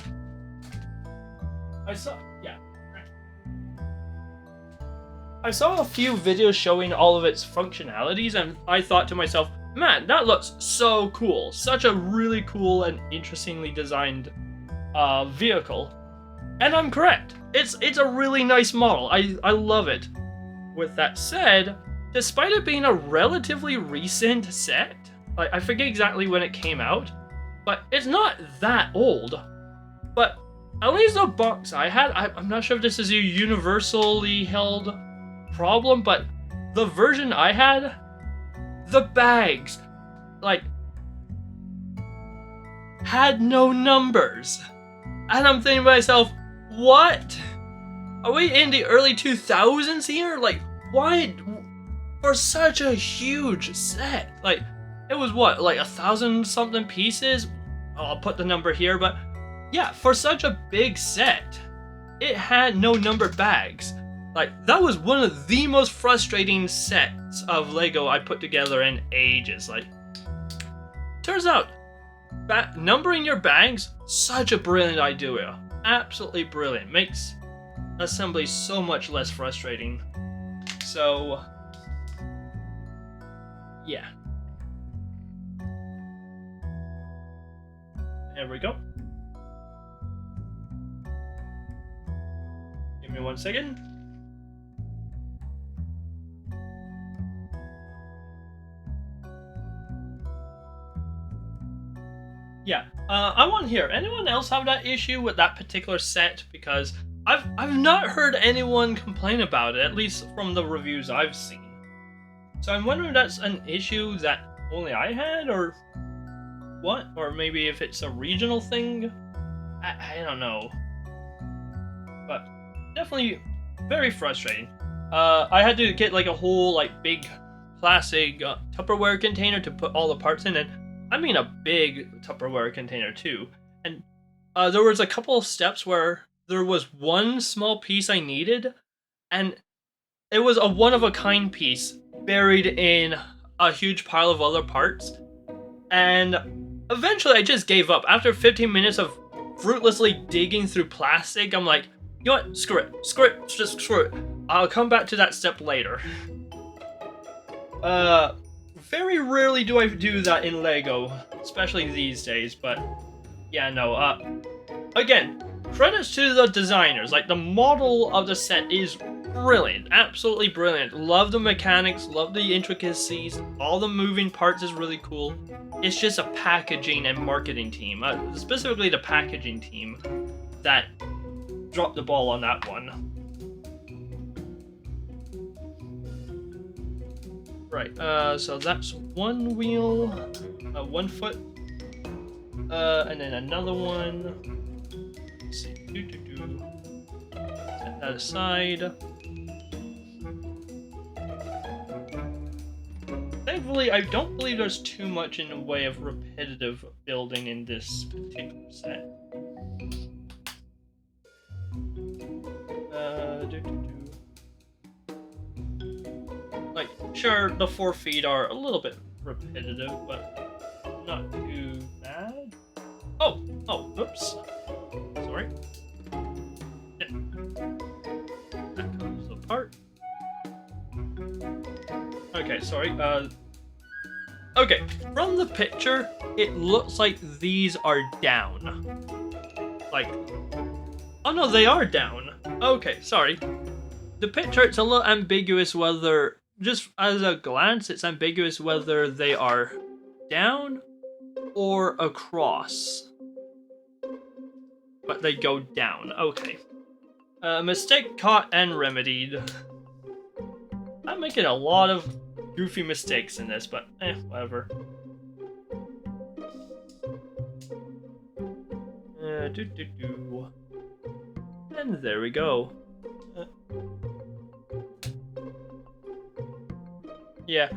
I saw a few videos showing all of its functionalities, and I thought to myself, man, that looks so cool. Such a really cool and interestingly designed vehicle. And I'm correct. It's a really nice model. I love it. With that said, despite it being a relatively recent set, like, I forget exactly when it came out, but it's not that old. But at least the box I had, I'm not sure if this is a universally held problem, but the version I had, the bags, like, had no numbers. And I'm thinking to myself, what? Are we in the early 2000s here? Like, why? For such a huge set, like, it was what, like 1,000 something pieces? I'll put the number here, but yeah, for such a big set, it had no numbered bags. Like, that was one of the most frustrating sets of Lego I put together in ages. Like, turns out, numbering your bags, such a brilliant idea. Absolutely brilliant. Makes assembly so much less frustrating. So, yeah. There we go. Give me 1 second. Yeah, I want to hear, anyone else have that issue with that particular set? Because I've not heard anyone complain about it, at least from the reviews I've seen. So I'm wondering if that's an issue that only I had, or what? Or maybe if it's a regional thing? I don't know. But definitely very frustrating. I had to get like a whole like big plastic Tupperware container to put all the parts in, and I mean a big Tupperware container too. And there was a couple of steps where there was one small piece I needed, and it was a one-of-a-kind piece buried in a huge pile of other parts. And eventually I just gave up. After 15 minutes of fruitlessly digging through plastic, I'm like, you know what, screw it, just screw it. I'll come back to that step later. Very rarely do I do that in Lego, especially these days, but yeah, no, again, credits to the designers. Like, the model of the set is brilliant, absolutely brilliant. Love the mechanics, love the intricacies, all the moving parts is really cool. It's just a packaging and marketing team, specifically the packaging team, that dropped the ball on that one. Right, so that's one wheel, 1 foot, and then another one. Let's see, set that aside. Thankfully, I don't believe there's too much in the way of repetitive building in this particular set. Like, sure, the 4 feet are a little bit repetitive, but not too bad. Oh, oops. Sorry. Yeah. That comes apart. Okay, sorry. Okay, from the picture, it looks like these are down. Like, oh no, they are down. Okay, sorry. The picture, it's a little ambiguous whether, just as a glance, it's ambiguous whether they are down or across. But they go down, okay. Mistake caught and remedied. I'm making a lot of goofy mistakes in this, but whatever. And there we go. Yeah.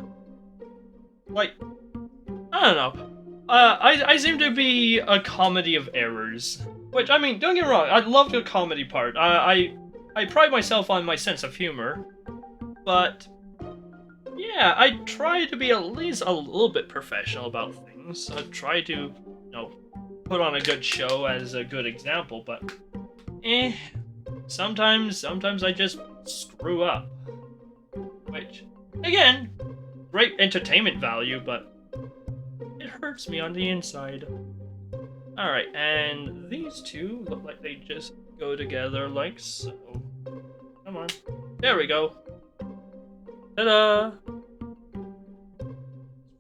Like, I don't know. I seem to be a comedy of errors. Which, I mean, don't get me wrong, I love the comedy part. I pride myself on my sense of humor. But, yeah, I try to be at least a little bit professional about things. I try to, you know, put on a good show as a good example, but, sometimes I just screw up. Which, again, great entertainment value, but it hurts me on the inside. Alright, and these two look like they just go together like so. Come on. There we go. Ta-da!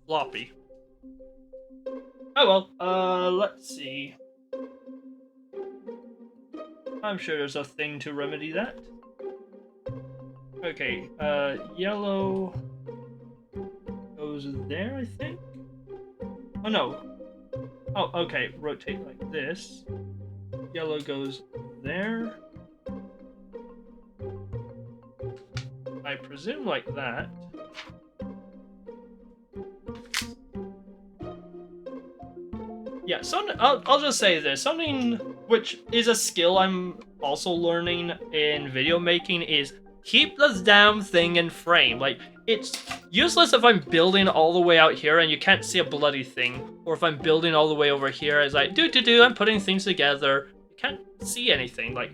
Floppy. Oh well, let's see. I'm sure there's a thing to remedy that. Okay, yellow goes there, I think? Oh no. Oh, okay, rotate like this. Yellow goes there. I presume like that. Yeah, I'll just say this. Something which is a skill I'm also learning in video making is keep the damn thing in frame. Like, it's useless if I'm building all the way out here and you can't see a bloody thing. Or if I'm building all the way over here, it's like, I'm putting things together. You can't see anything. Like,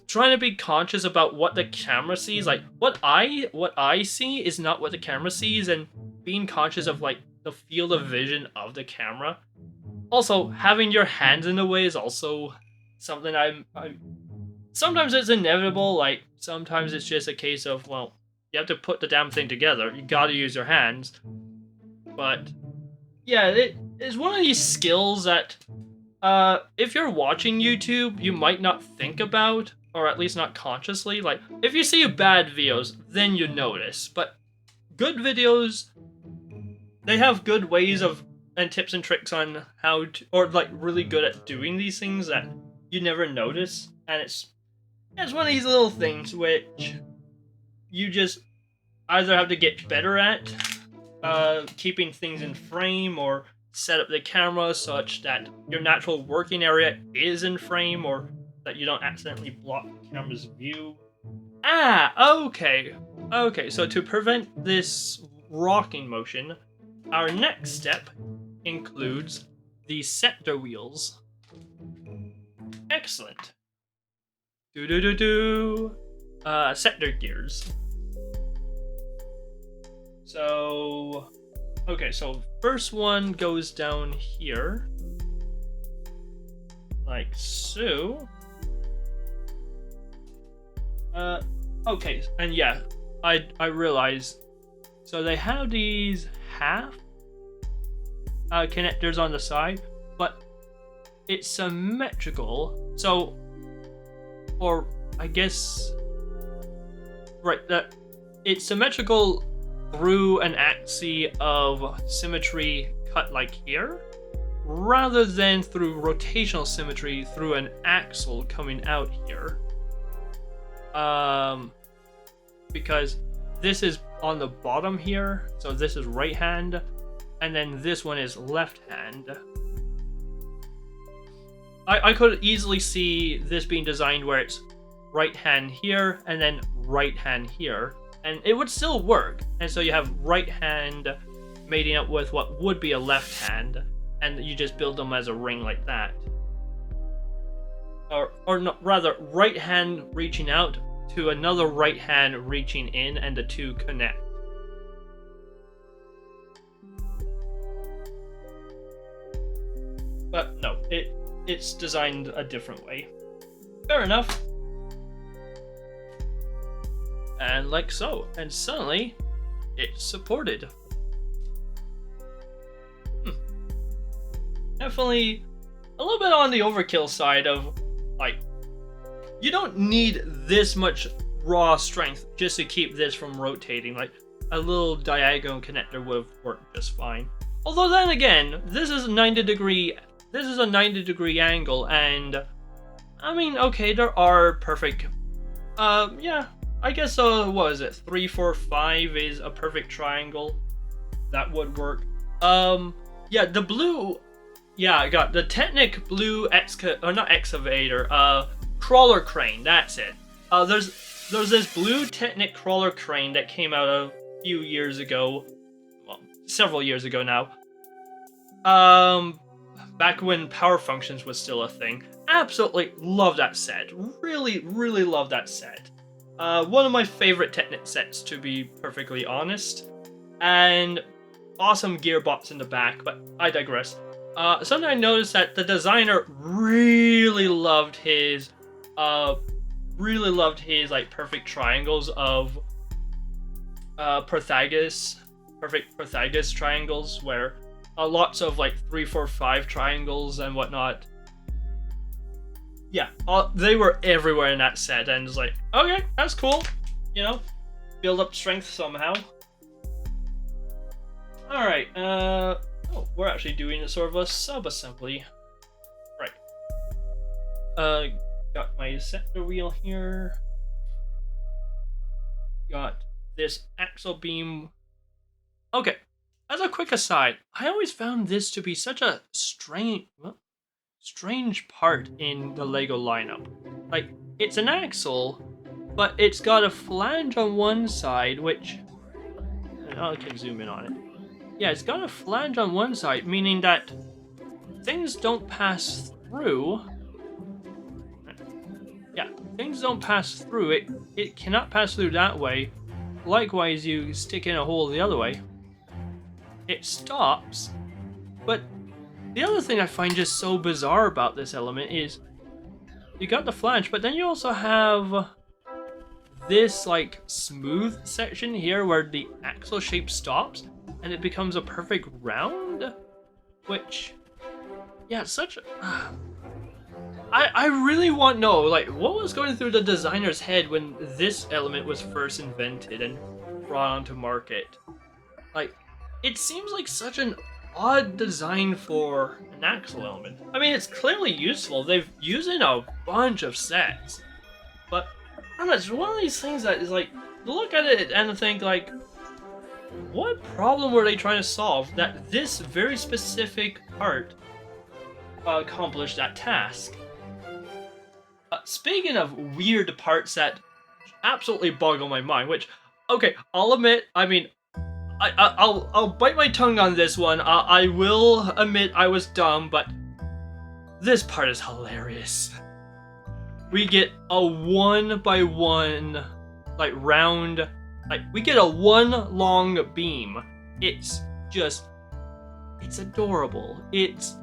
trying to be conscious about what the camera sees. Like, what I see is not what the camera sees, and being conscious of, like, the field of vision of the camera. Also, having your hands in the way is also something I'm sometimes it's inevitable, like, sometimes it's just a case of, well, you have to put the damn thing together. You gotta use your hands. But, yeah, it is one of these skills that, if you're watching YouTube, you might not think about, or at least not consciously. Like, if you see bad videos, then you notice. But good videos, they have good ways of, and tips and tricks on how to, or like really good at doing these things that you never notice. And it's one of these little things which you just either have to get better at, keeping things in frame, or set up the camera such that your natural working area is in frame, or that you don't accidentally block the camera's view. Okay, so to prevent this rocking motion, our next step includes the sector wheels. Excellent. Sector gears. So, okay, so first one goes down here, like so. Okay, and yeah, I realize. So they have these half connectors on the side, but it's symmetrical. So, or I guess, right, that it's symmetrical through an axis of symmetry cut like here, rather than through rotational symmetry through an axle coming out here. Because this is on the bottom here, so this is right hand, and then this one is left hand. I could easily see this being designed where it's right hand here and then right hand here, and it would still work. And so you have right hand mating up with what would be a left hand, and you just build them as a ring like that. Or no, rather, right hand reaching out to another right hand reaching in, and the two connect. But no, it's designed a different way. Fair enough. And like so. And suddenly, it's supported. Definitely a little bit on the overkill side of, like, you don't need this much raw strength just to keep this from rotating. Like, a little diagonal connector would have worked just fine. Although then again, this is a 90 degree angle, and I mean, okay, there are perfect, yeah, I guess, what is it, 3, 4, 5 is a perfect triangle. That would work. Yeah, the blue, yeah, I got the Technic blue not excavator, crawler crane, that's it. There's this blue Technic crawler crane that came out a few years ago, well, several years ago now. Back when power functions was still a thing. Absolutely love that set. Really, really love that set. One of my favorite Technic sets, to be perfectly honest. And awesome gearbox in the back, but I digress. Something I noticed that the designer really loved his like perfect triangles of Pythagoras, perfect Pythagoras triangles, where lots of like 3, 4, 5 triangles and whatnot. Yeah, they were everywhere in that set, and it's like, okay, that's cool. You know, build up strength somehow. All right, oh, we're actually doing a sort of a sub-assembly. Right. Got my sector wheel here. Got this axle beam. Okay, as a quick aside, I always found this to be such a strange part in the LEGO lineup. Like, it's an axle, but it's got a flange on one side, which I can zoom in on it. Yeah, it's got a flange on one side, meaning that things don't pass through. Yeah, things don't pass through. It cannot pass through that way. Likewise, you stick in a hole the other way, it stops. But the other thing I find just so bizarre about this element is you got the flange, but then you also have this like smooth section here where the axle shape stops and it becomes a perfect round, which, yeah, such I really want to know, like, what was going through the designer's head when this element was first invented and brought onto market. Like, it seems like such an odd design for an axle element. I mean, it's clearly useful. They've used it in a bunch of sets. But, I don't know, it's one of these things that is like, look at it and think, like, what problem were they trying to solve that this very specific part accomplished that task? Speaking of weird parts that absolutely boggle my mind, which, okay, I'll admit, I mean, I'll bite my tongue on this one. I will admit I was dumb, but this part is hilarious. We get a 1x1, like, round, like, we get a 1 long beam. It's just, it's adorable. It's,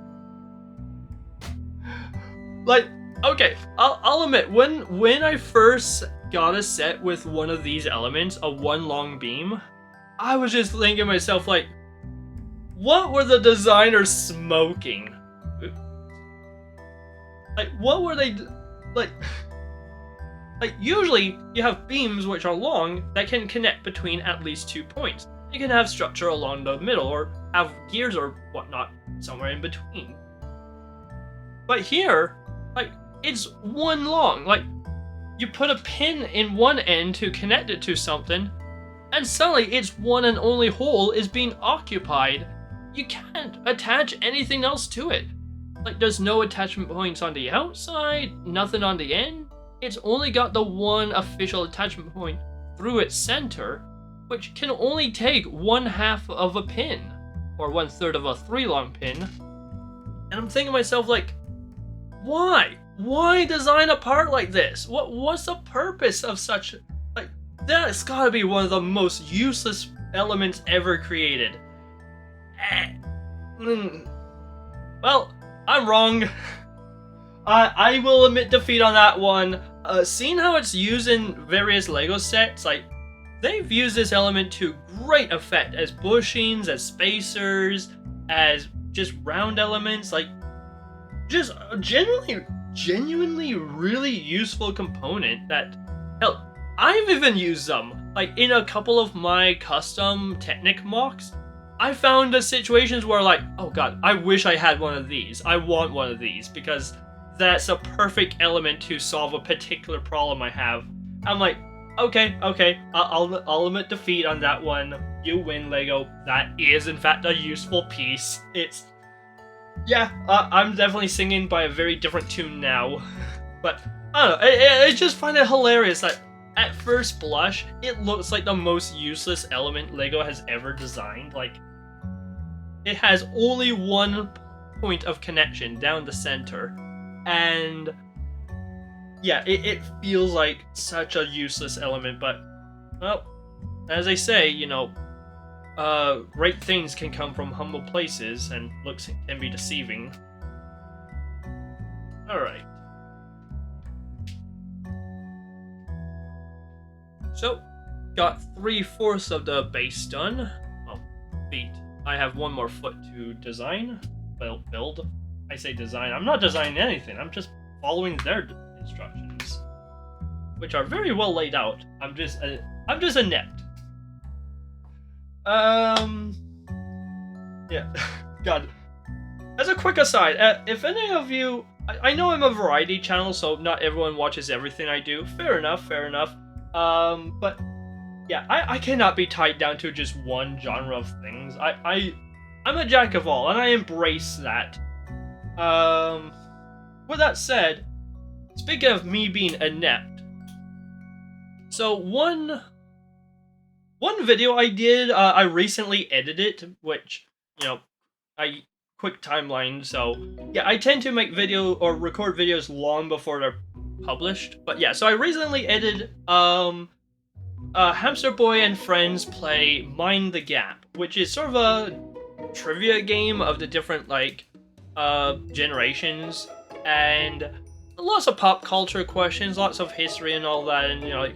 like, okay, I'll admit, when I first got a set with one of these elements, a 1 long beam, I was just thinking to myself, like, what were the designers smoking? Like, what were they, like, usually you have beams which are long that can connect between at least 2 points. You can have structure along the middle or have gears or whatnot somewhere in between. But here, like, it's 1 long. Like, you put a pin in one end to connect it to something, and suddenly its one and only hole is being occupied. You can't attach anything else to it. Like, there's no attachment points on the outside, nothing on the end. It's only got the one official attachment point through its center, which can only take 1/2 of a pin, or 1/3 of a 3 long pin. And I'm thinking to myself, like, why? Why design a part like this? What's the purpose of such, like, that's gotta be one of the most useless elements ever created. Well, I'm wrong. I will admit defeat on that one. Seeing how it's used in various LEGO sets, like, they've used this element to great effect as bushings, as spacers, as just round elements, like, just a genuinely really useful component that, hell, I've even used them. Like, in a couple of my custom Technic mocks, I found situations where, like, oh god, I wish I had one of these. I want one of these, because that's a perfect element to solve a particular problem I have. I'm like, okay, I'll admit defeat on that one. You win, LEGO. That is, in fact, a useful piece. It's... yeah, I'm definitely singing by a very different tune now. But, I don't know, I just find it hilarious that at first blush, it looks like the most useless element LEGO has ever designed. Like, it has only one point of connection down the center. And yeah, it feels like such a useless element, but, well, as they say, you know, great things can come from humble places, and looks can be deceiving. Alright. So, got 3/4 of the base done. Oh, feet. I have one more foot to design. Well, build. I say design. I'm not designing anything. I'm just following their instructions, which are very well laid out. I'm just inept. Yeah. God. As a quick aside, if any of you, I know I'm a variety channel, so not everyone watches everything I do. Fair enough. But yeah, I cannot be tied down to just one genre of things. I'm a jack of all, and I embrace that. With that said, speaking of me being inept, so one video I did, I recently edited, which, you know, quick timeline, so yeah, I tend to make video or record videos long before they're published. But yeah, so I recently edited Hamster Boy and friends play Mind the Gap, which is sort of a trivia game of the different, like, generations, and lots of pop culture questions, lots of history and all that, and, you know, like,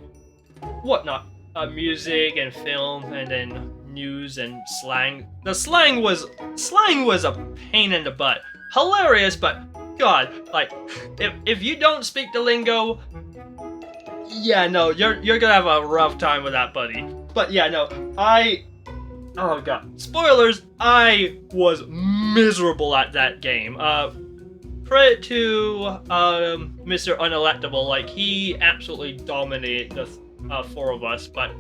whatnot, music and film, and then news and slang. The slang was a pain in the butt. Hilarious, but god, like, if you don't speak the lingo, yeah, no, you're gonna have a rough time with that, buddy. But yeah, no, oh god, spoilers, I was miserable at that game. Credit to Mr. Unelectable, like, he absolutely dominated the four of us, but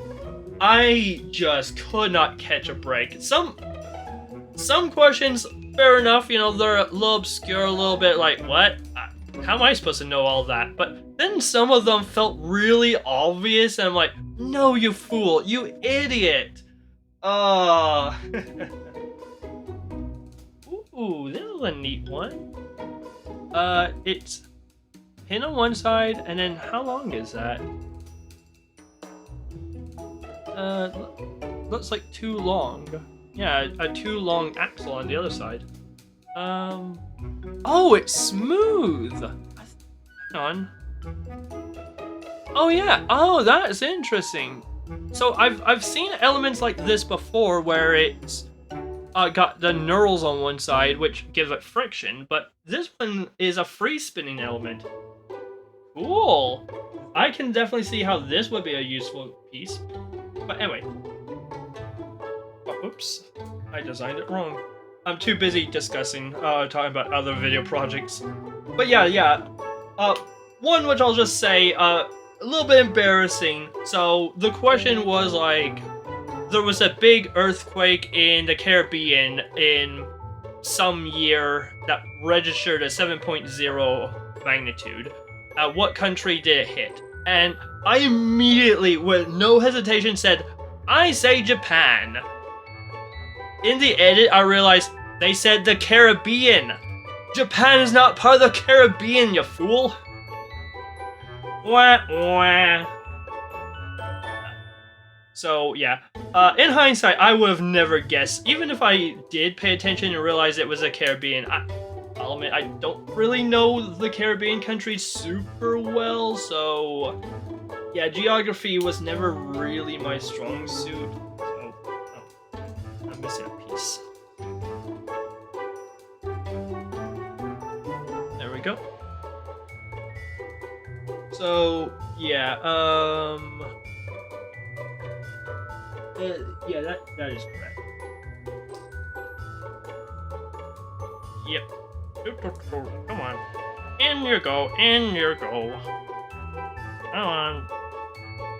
I just could not catch a break. Some questions, fair enough, you know, they're a little obscure, a little bit like, what? How am I supposed to know all that? But then some of them felt really obvious, and I'm like, no, you fool, you idiot! Oh. Ooh, this is a neat one. It's pin on one side, and then how long is that? Looks like too long. Yeah, a too long axle on the other side. Oh, it's smooth! Hang on. Oh yeah, oh, that's interesting. So I've seen elements like this before where it's got the knurls on one side, which gives it friction, but this one is a free spinning element. Cool! I can definitely see how this would be a useful piece. But anyway. Oh, oops. I designed it wrong. I'm too busy discussing, talking about other video projects. But yeah. One which I'll just say, a little bit embarrassing. So, the question was like, there was a big earthquake in the Caribbean in some year that registered a 7.0 magnitude. What country did it hit? And I immediately, with no hesitation, said, I say Japan. In the edit, I realized they said the Caribbean. Japan is not part of the Caribbean, you fool. Wah, wah. So, yeah. In hindsight, I would have never guessed. Even if I did pay attention and realize it was a Caribbean, problem. I don't really know the Caribbean countries super well, so yeah, geography was never really my strong suit. So, oh, I'm missing a piece. There we go. So yeah, yeah, that is correct. Yep. Come on. In you go, in you go. Come on.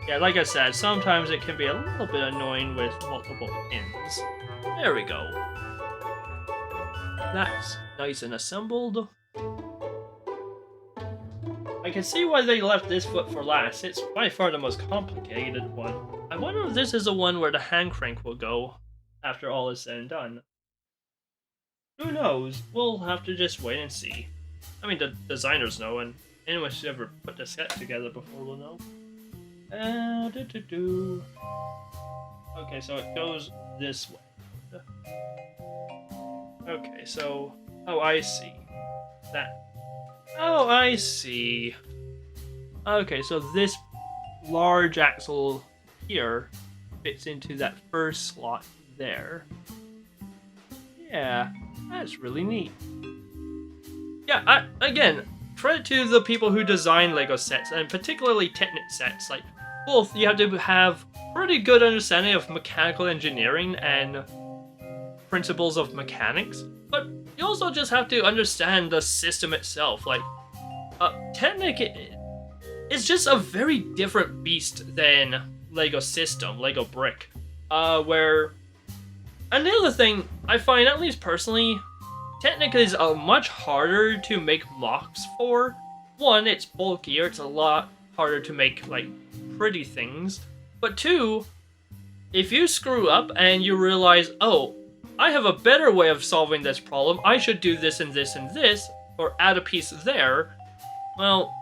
Yeah, like I said, sometimes it can be a little bit annoying with multiple pins. There we go. That's nice and assembled. I can see why they left this foot for last. It's by far the most complicated one. I wonder if this is the one where the hand crank will go after all is said and done. Who knows? We'll have to just wait and see. I mean, the designers know, and anyone who's ever put the set together before will know. Okay, so it goes this way. Okay, so... Oh, I see. That... Oh, I see. Okay, so this large axle here fits into that first slot there. Yeah, that's really neat. Yeah, again, credit to the people who design LEGO sets, and particularly Technic sets. Like, both, you have to have pretty good understanding of mechanical engineering and principles of mechanics, but you also just have to understand the system itself. Like, Technic is just a very different beast than LEGO System, LEGO Brick, where... And the other thing, I find, at least personally, Technic is much harder to make mocks for. One, it's bulkier, it's a lot harder to make, like, pretty things. But two, if you screw up and you realize, oh, I have a better way of solving this problem, I should do this and this and this, or add a piece there, well,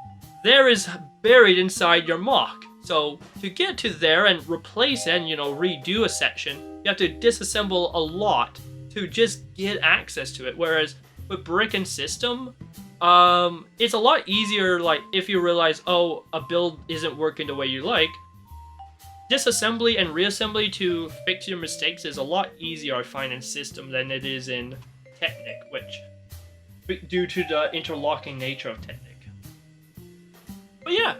there is buried inside your mock. So to get to there and replace and, you know, redo a section, you have to disassemble a lot to just get access to it. Whereas with Brick and System, it's a lot easier, like, if you realize, oh, a build isn't working the way you like, disassembly and reassembly to fix your mistakes is a lot easier, I find, in System than it is in Technic, which, due to the interlocking nature of Technic. But yeah,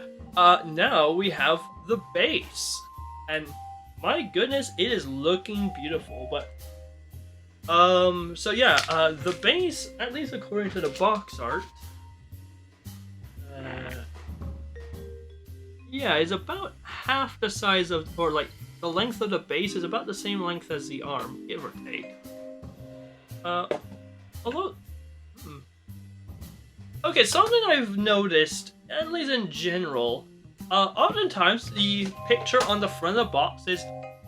now we have the base, and my goodness, it is looking beautiful. But so yeah, the base, at least according to the box art, yeah, is about half the size of, or like the length of the base is about the same length as the arm, give or take. Although, okay, something I've noticed, at least in general, oftentimes the picture on the front of the box is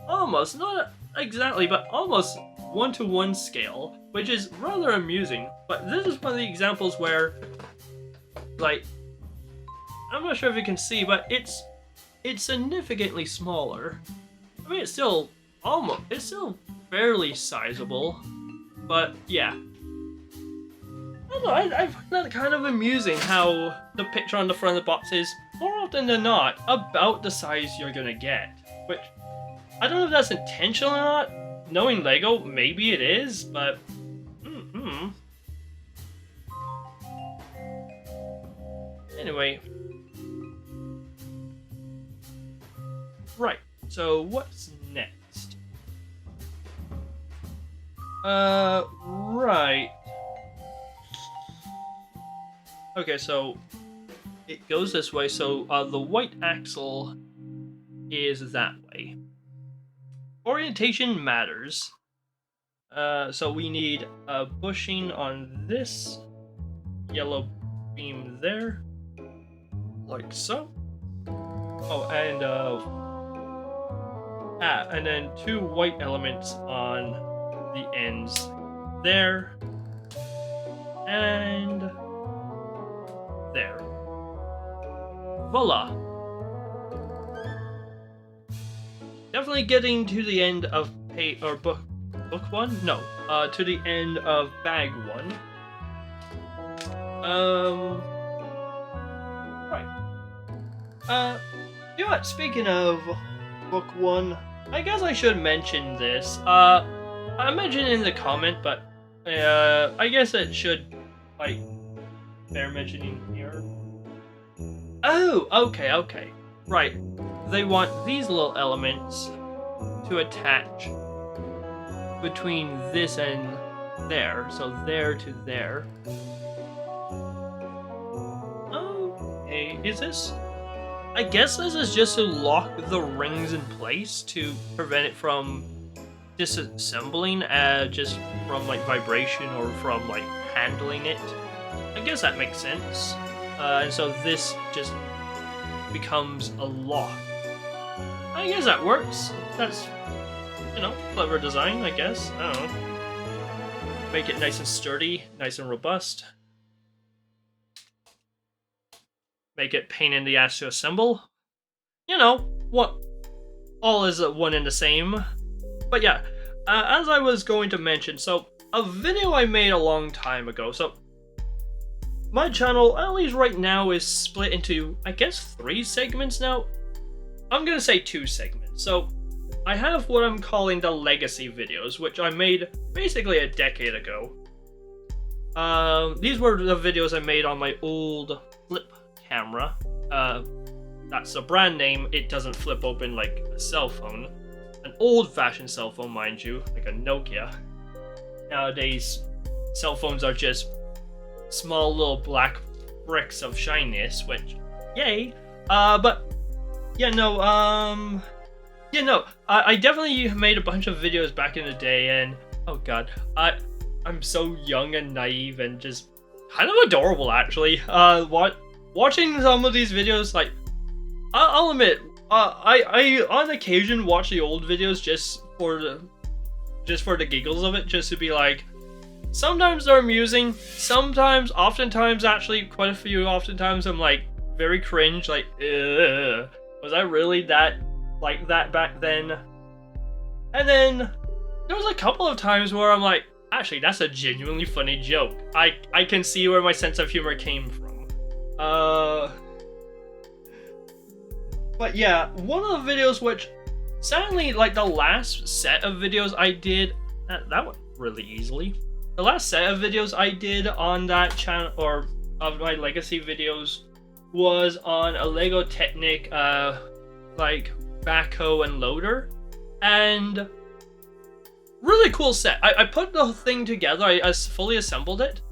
almost, not exactly, but almost 1-to-1 scale, which is rather amusing. But this is one of the examples where, like, I'm not sure if you can see, but it's significantly smaller. I mean, it's still fairly sizable, but yeah. I don't know, I find that kind of amusing how the picture on the front of the box is, more often than not, about the size you're gonna get. Which, I don't know if that's intentional or not. Knowing LEGO, maybe it is, but... Anyway. Right, so what's next? Right. Okay, so it goes this way, so the white axle is that way. Orientation matters. So we need a bushing on this yellow beam there, like so. Oh, and then 2 white elements on the ends there, and there. Voila! Definitely getting to the end of book 1? No, to the end of bag 1. Right. You know what? Speaking of book one, I guess I should mention this. I mentioned it in the comment, but I guess it should, like, bear mentioning here. Oh, okay. Right. They want these little elements to attach between this and there. So there to there. Okay, is this... I guess this is just to lock the rings in place to prevent it from disassembling just from like vibration or from like handling it. I guess that makes sense. And so this just becomes a lock. I guess that works. That's, you know, clever design, I guess. I don't know. Make it nice and sturdy, nice and robust. Make it pain in the ass to assemble. You know, what all is one and the same. But yeah, as I was going to mention, so a video I made a long time ago. So my channel, at least right now, is split into, I guess, 3 segments now. I'm gonna say 2 segments. So I have what I'm calling the legacy videos, which I made basically a decade ago. These were the videos I made on my old flip camera. That's the brand name. It doesn't flip open like a cell phone. An old-fashioned cell phone, mind you, like a Nokia. Nowadays, cell phones are just small little black bricks of shyness, which, yay. But yeah, no, I definitely made a bunch of videos back in the day, and oh god, I'm so young and naive and just kind of adorable, actually. Watching some of these videos, like, I'll admit, I on occasion watch the old videos just for the giggles of it, just to be like, sometimes they're amusing, oftentimes actually, quite a few, oftentimes I'm like, very cringe, like, ugh, was I really like that back then? And then, there was a couple of times where I'm like, actually, that's a genuinely funny joke. I can see where my sense of humor came from. But yeah, one of the videos which, sadly, like the last set of videos I did, that went really easily. The last set of videos I did on that channel, or of my legacy videos, was on a Lego Technic, like, backhoe and loader. And really cool set. I put the thing together, I fully assembled it.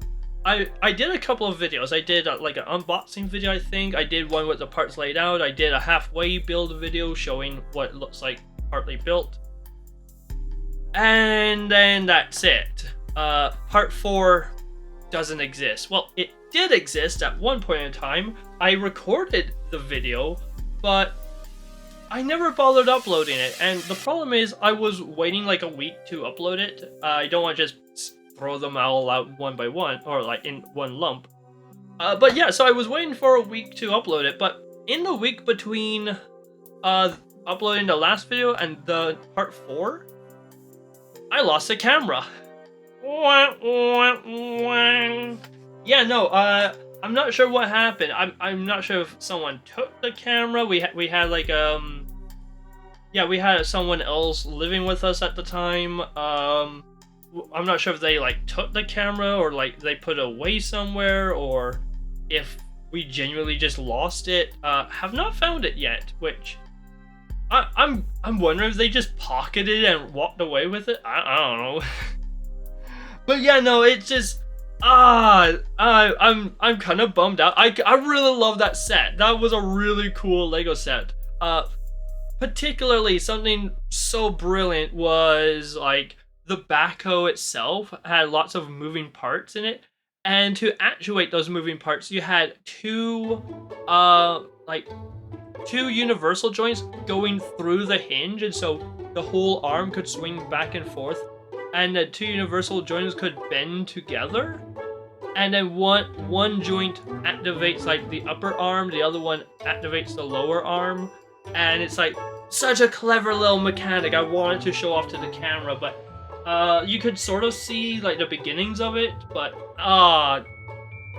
I did a couple of videos. I did like an unboxing video, I think. I did one with the parts laid out. I did a halfway build video showing what it looks like partly built. And then that's it. Part 4 doesn't exist. Well, it did exist at one point in time. I recorded the video, but I never bothered uploading it. And the problem is I was waiting like a week to upload it. I don't want to just throw them all out one by one, or like in one lump. But yeah, so I was waiting for a week to upload it, but in the week between uploading the last video and the part 4, I lost the camera. Yeah, no, I'm not sure what happened. I'm not sure if someone took the camera. We had like yeah, we had someone else living with us at the time. I'm not sure if they like took the camera or like they put it away somewhere, or if we genuinely just lost it. Have not found it yet, which I'm wondering if they just pocketed it and walked away with it. I don't know. But yeah, no, it's just I'm kind of bummed out. I really love that set. That was a really cool Lego set. Particularly something so brilliant was like the backhoe itself had lots of moving parts in it, and to actuate those moving parts, you had two universal joints going through the hinge, and so the whole arm could swing back and forth, and the 2 universal joints could bend together, and then one joint activates like the upper arm, the other one activates the lower arm, and it's like such a clever little mechanic. I wanted to show off to the camera, but you could sort of see like the beginnings of it, but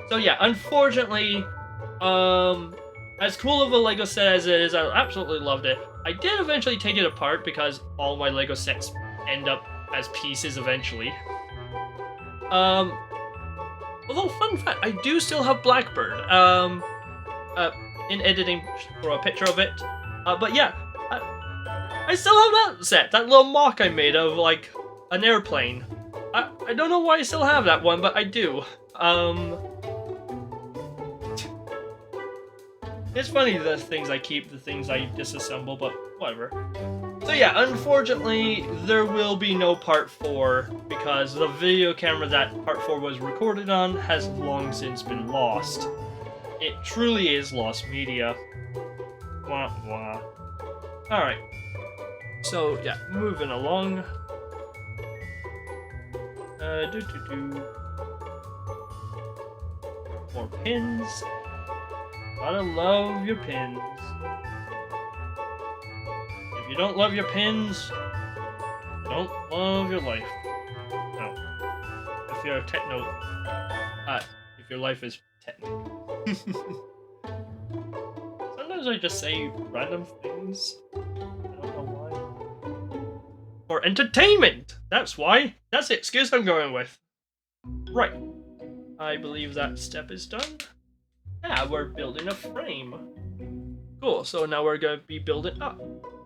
So yeah, unfortunately, as cool of a Lego set as it is, I absolutely loved it. I did eventually take it apart because all my Lego sets end up as pieces eventually. Although, fun fact, I do still have Blackbird. In editing, throw a picture of it. But yeah, I still have that set, that little mock I made of, like, an airplane. I don't know why I still have that one, but I do. It's funny the things I keep, the things I disassemble, but whatever. So yeah, unfortunately, there will be no part 4, because the video camera that part 4 was recorded on has long since been lost. It truly is lost media. Wah wah. Alright. So yeah, moving along. More pins. Gotta love your pins. If you don't love your pins, you don't love your life. No. If you're a techno... if your life is techno. Sometimes I just say random things. I don't know why. For entertainment! That's why. That's the excuse I'm going with. Right. I believe that step is done. Yeah, we're building a frame. Cool, so now we're going to be building up.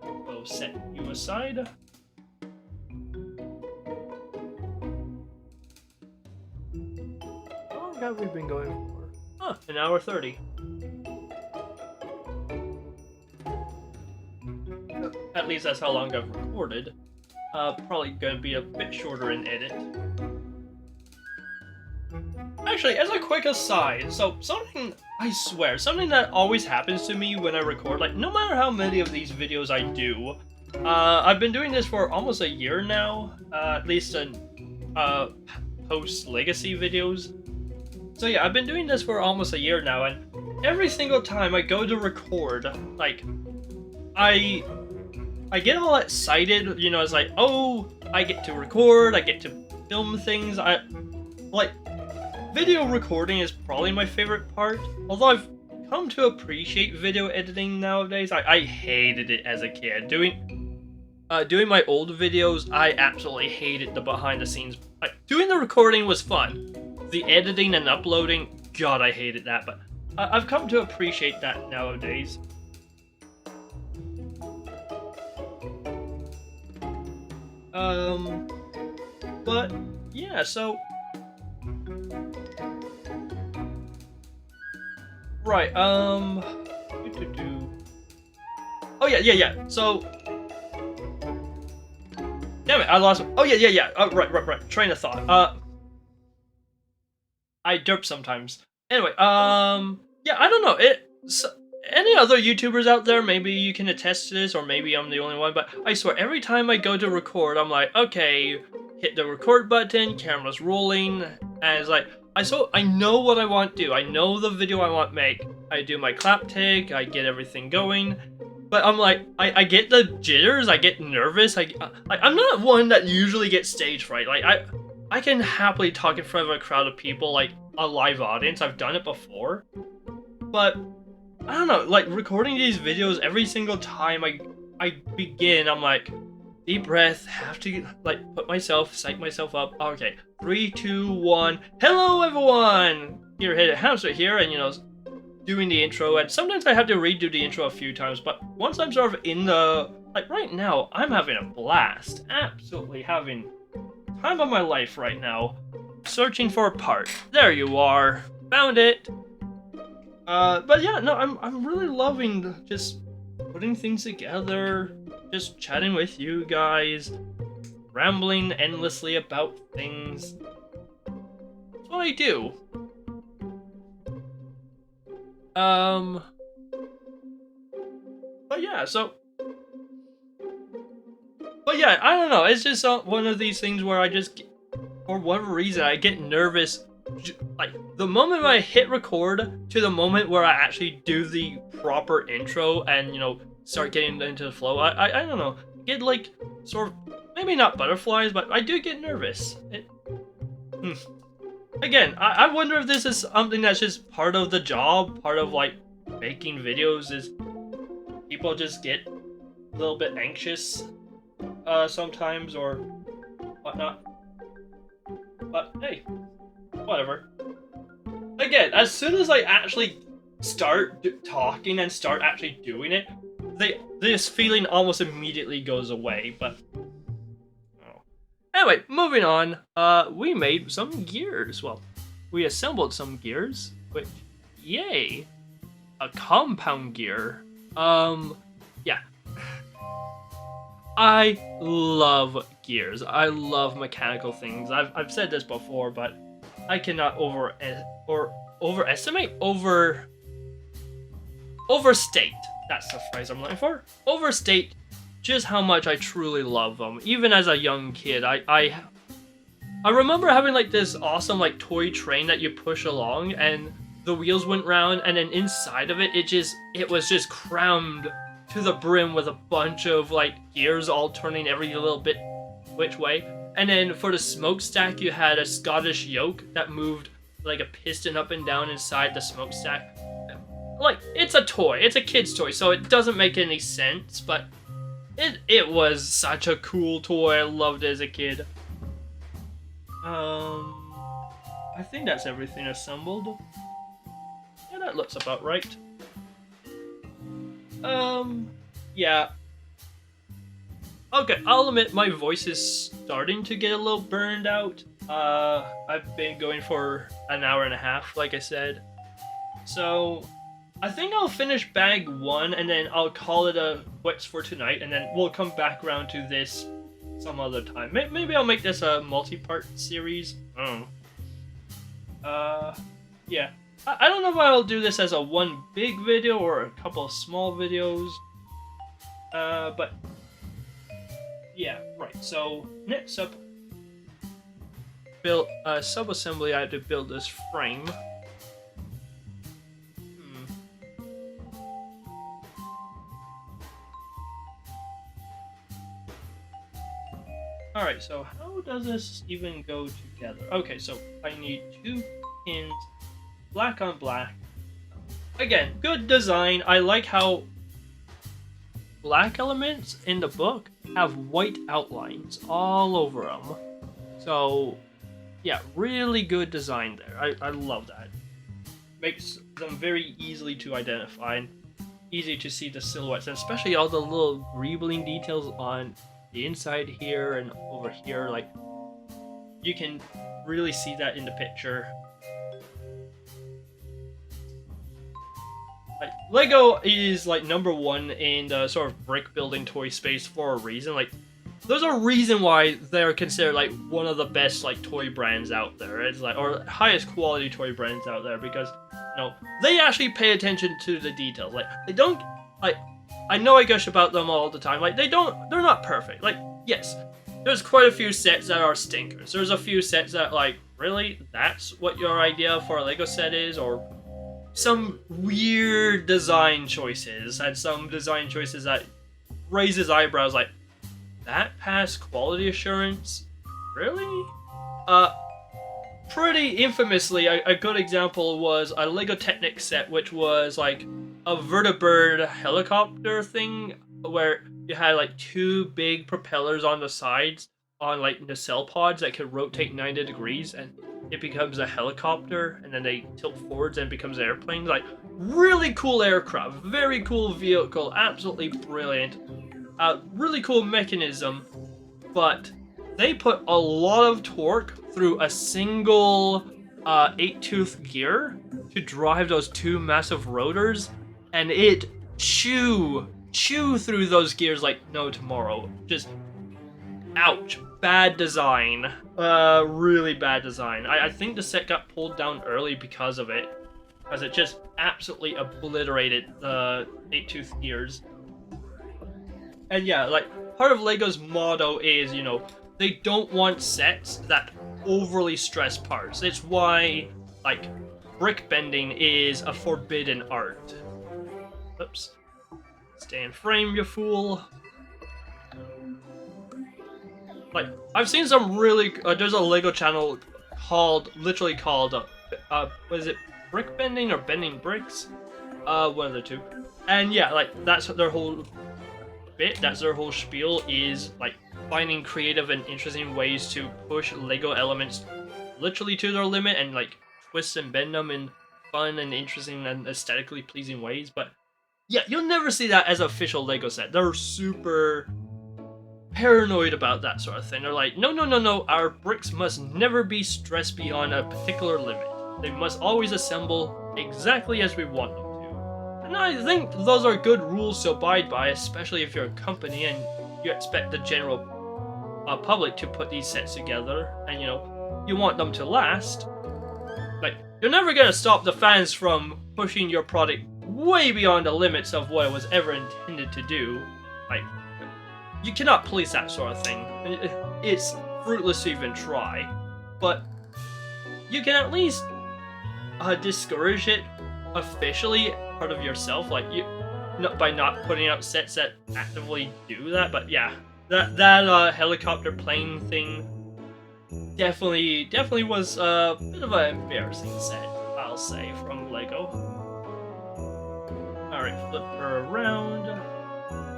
We'll set you aside. How long have we been going for? Huh, an hour 30. At least that's how long I've recorded. Probably going to be a bit shorter in edit. Actually, as a quick aside, so something, I swear, something that always happens to me when I record, like, no matter how many of these videos I do, I've been doing this for almost a year now, at least in, post-legacy videos. So yeah, I've been doing this for almost a year now, and every single time I go to record, like, I get all excited, you know, it's like, oh, I get to record, I get to film things, video recording is probably my favorite part, although I've come to appreciate video editing nowadays. I hated it as a kid. Doing my old videos, I absolutely hated the behind the scenes. Like, doing the recording was fun. The editing and uploading, God, I hated that, but I've come to appreciate that nowadays. But yeah, so right, oh yeah, so, damn it, I lost, oh yeah, right, train of thought, I derp sometimes. Anyway, yeah, I don't know, any other YouTubers out there, maybe you can attest to this, or maybe I'm the only one, but I swear, every time I go to record, I'm like, okay, hit the record button, camera's rolling, and it's like, I know what I want to do. I know the video I want to make. I do my clap take, I get everything going, but I'm like, I get the jitters, I get nervous, I'm not one that usually gets stage fright. Like, I can happily talk in front of a crowd of people, like a live audience. I've done it before, but I don't know, like, recording these videos every single time I begin, I'm like, deep breath, have to, like, psych myself up. Okay, 3, 2, 1. Hello, everyone! Here, Headed Hamster here, and, you know, doing the intro, and sometimes I have to redo the intro a few times, but once I'm sort of in the, like, right now, I'm having a blast. Absolutely having time of my life right now. Searching for a part. There you are. Found it. But yeah, no, I'm really loving just putting things together, just chatting with you guys, rambling endlessly about things. That's what I do. But yeah, so, but yeah, I don't know, it's just one of these things where I just, for whatever reason, I get nervous. Like, the moment I hit record to the moment where I actually do the proper intro and, you know, start getting into the flow, I don't know, get, like, sort of, maybe not butterflies, but I do get nervous. again, I wonder if this is something that's just part of the job, part of like making videos, is people just get a little bit anxious sometimes or whatnot. But hey, whatever. Again, as soon as I actually start talking and start actually doing it, this feeling almost immediately goes away. But anyway, moving on. We made some gears. Well, we assembled some gears, which, yay, a compound gear. Yeah. I love gears. I love mechanical things. I've said this before, but I cannot overestimate, overstate. That's the phrase I'm looking for. Overstate just how much I truly love them. Even as a young kid, I remember having like this awesome like toy train that you push along, and the wheels went round, and then inside of it, it was just crammed to the brim with a bunch of like gears all turning every little bit which way. And then for the smokestack, you had a Scottish yoke that moved like a piston up and down inside the smokestack. Like, it's a toy, it's a kid's toy, so it doesn't make any sense, but it was such a cool toy. I loved it as a kid. I think that's everything assembled. Yeah, that looks about right. Yeah. Okay, I'll admit my voice is starting to get a little burned out. I've been going for an hour and a half, like I said. So, I think I'll finish bag 1, and then I'll call it a quits for tonight, and then we'll come back around to this some other time. Maybe I'll make this a multi-part series. I don't know. Yeah. I don't know if I'll do this as a one big video or a couple of small videos. But yeah, right. So next up, build a sub-assembly. I had to build this frame. Alright, so how does this even go together? Okay, so I need 2 pins, black on black. Again, good design. I like how black elements in the book have white outlines all over them. So, yeah, really good design there. I love that. Makes them very easily to identify and easy to see the silhouettes, and especially all the little greebling details on the inside here and over here. Like, you can really see that in the picture. Like, Lego is like #1 in the sort of brick building toy space for a reason. Like, there's a reason why they're considered like one of the best like toy brands out there. It's like, or highest quality toy brands out there, because you know, they actually pay attention to the details. Like, they don't, like, I know I gush about them all the time. Like, they're not perfect. Like, yes, there's quite a few sets that are stinkers. There's a few sets that, like, really? That's what your idea for a Lego set is? Or some weird design choices. And some design choices that raises eyebrows, like, that passed quality assurance? Really? Pretty infamously, a good example was a Lego Technic set, which was like a vertibird helicopter thing, where you had like 2 big propellers on the sides on like nacelle pods that could rotate 90 degrees, and it becomes a helicopter, and then they tilt forwards and it becomes an airplane. Like, really cool aircraft, very cool vehicle, absolutely brilliant, really cool mechanism, but they put a lot of torque through a single 8-tooth gear to drive those 2 massive rotors, and it chew through those gears like no tomorrow. Just, ouch. Bad design. Really bad design. I think the set got pulled down early because of it, because it just absolutely obliterated the 8-tooth gears. And yeah, like, part of Lego's motto is, you know, they don't want sets that overly stress parts. It's why, like, brick bending is a forbidden art. Oops. Stay in frame, you fool. Like, I've seen some really... there's a Lego channel literally called, was it brick bending or bending bricks? One of the two. And yeah, like that's their whole bit. That's their whole spiel, is like finding creative and interesting ways to push Lego elements literally to their limit and like twist and bend them in fun and interesting and aesthetically pleasing ways. But yeah, you'll never see that as an official Lego set. They're super paranoid about that sort of thing. They're like, no, no, no, no, our bricks must never be stressed beyond a particular limit. They must always assemble exactly as we want them to. And I think those are good rules to abide by, especially if you're a company and you expect the general public to put these sets together, and you know, you want them to last. Like, you're never gonna stop the fans from pushing your product way beyond the limits of what it was ever intended to do. Like, you cannot police that sort of thing. It's fruitless to even try. But you can at least discourage it officially part of yourself, like by not putting out sets that actively do that. But yeah, that helicopter plane thing definitely was a bit of an embarrassing set, I'll say, from Lego. Alright, flip her around.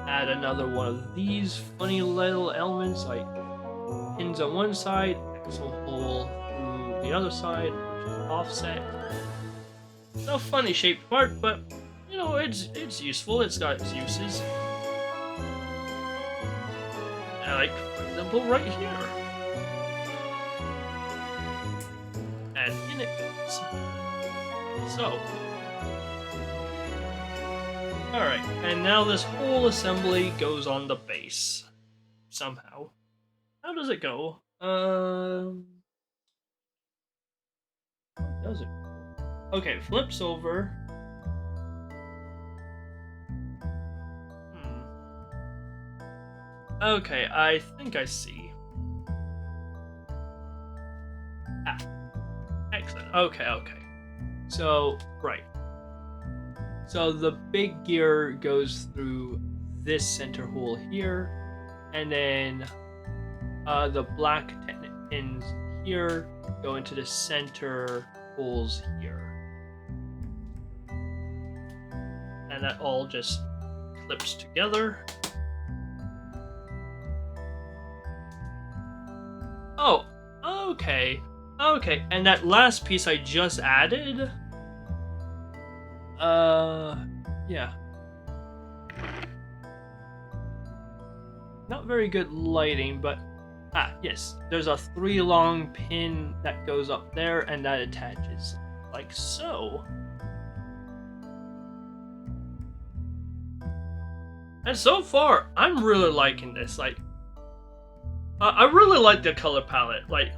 Add another one of these funny little elements, like pins on one side, axle hole through the other side, which is offset. It's a funny shaped part, but you know, it's useful. It's got its uses. And like, for example, right here. And in it goes. So. Alright, and now this whole assembly goes on the base. Somehow. How does it go? How does it? Okay, flips over. Okay, I think I see. Ah. Excellent. Okay. So, right. So the big gear goes through this center hole here, and then the black pins here go into the center holes here. And that all just clips together. Oh, okay. Okay, and that last piece I just added, yeah. Not very good lighting, but yes. There's a 3 long pin that goes up there and that attaches like so. And so far, I'm really liking this. Like, I really like the color palette. Like,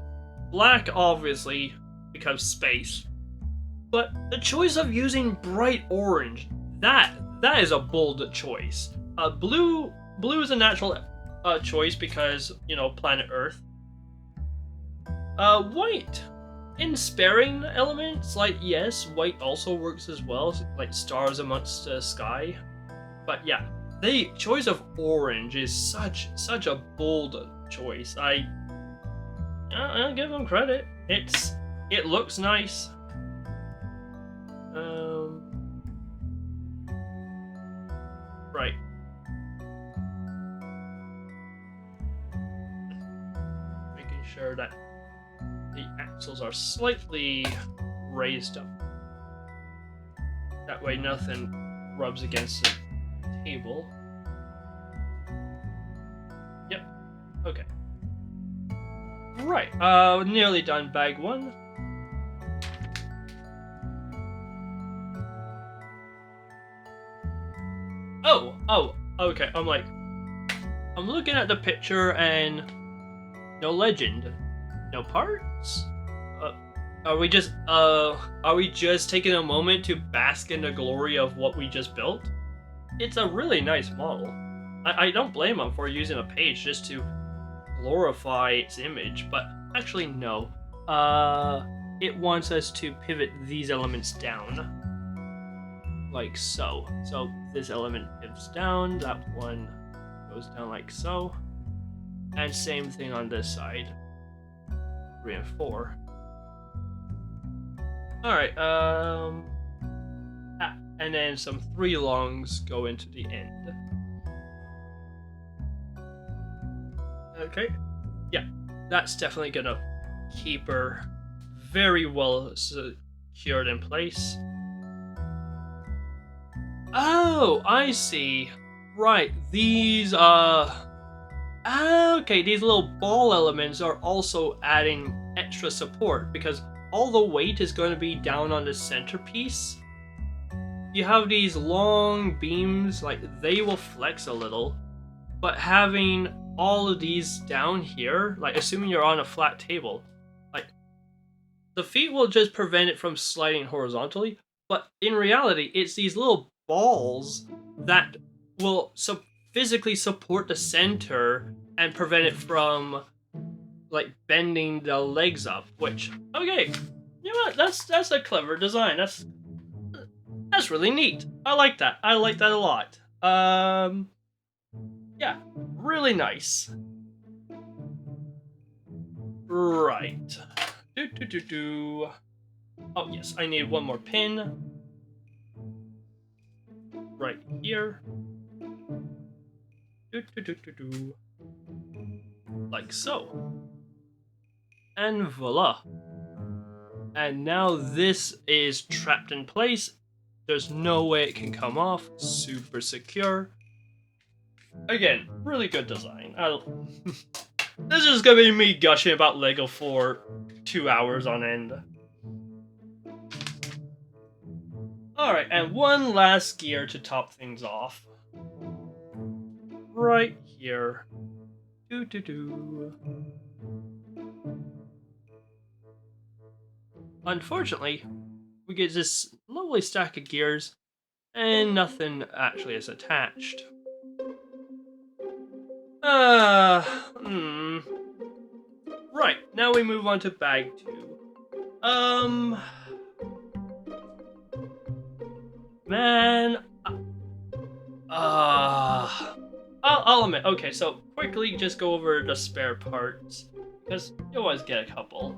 black obviously because space. But the choice of using bright orange, that is a bold choice. Blue is a natural choice because, you know, planet Earth. White, in sparing elements, like, yes, white also works as well, like stars amongst the sky. But yeah, the choice of orange is such a bold choice. I'll give them credit. It looks nice. Right. Making sure that the axles are slightly raised up. That way nothing rubs against the table. Yep. Okay. Right. Nearly done bag 1. Oh, okay. I'm looking at the picture and no legend, no parts. Are we just taking a moment to bask in the glory of what we just built? It's a really nice model. I don't blame them for using a page just to glorify its image, but actually no. It wants us to pivot these elements down. Like so. So this element pivots down, that one goes down like so. And same thing on this side. 3 and 4. Alright, and then some 3 longs go into the end. Okay, yeah, that's definitely gonna keep her very well secured in place. Oh, I see. Right, these, okay, these little ball elements are also adding extra support because all the weight is going to be down on the centerpiece. You have these long beams, like, they will flex a little, but having all of these down here, like, assuming you're on a flat table, like, the feet will just prevent it from sliding horizontally, but in reality, it's these little balls that will physically support the center and prevent it from, like, bending the legs up, which, okay, you know what, that's a clever design. That's really neat. I like that. I like that a lot. Yeah, really nice. Right. Oh, yes, I need one more pin. Right here. Like so. And voila. And now this is trapped in place. There's no way it can come off. Super secure. Again, really good design. This is gonna be me gushing about LEGO for 2 hours on end. Alright, and one last gear to top things off. Right here. Unfortunately, we get this lovely stack of gears, and nothing actually is attached. Right, now we move on to bag 2. Man, I'll admit, okay, so quickly just go over the spare parts, because you always get a couple.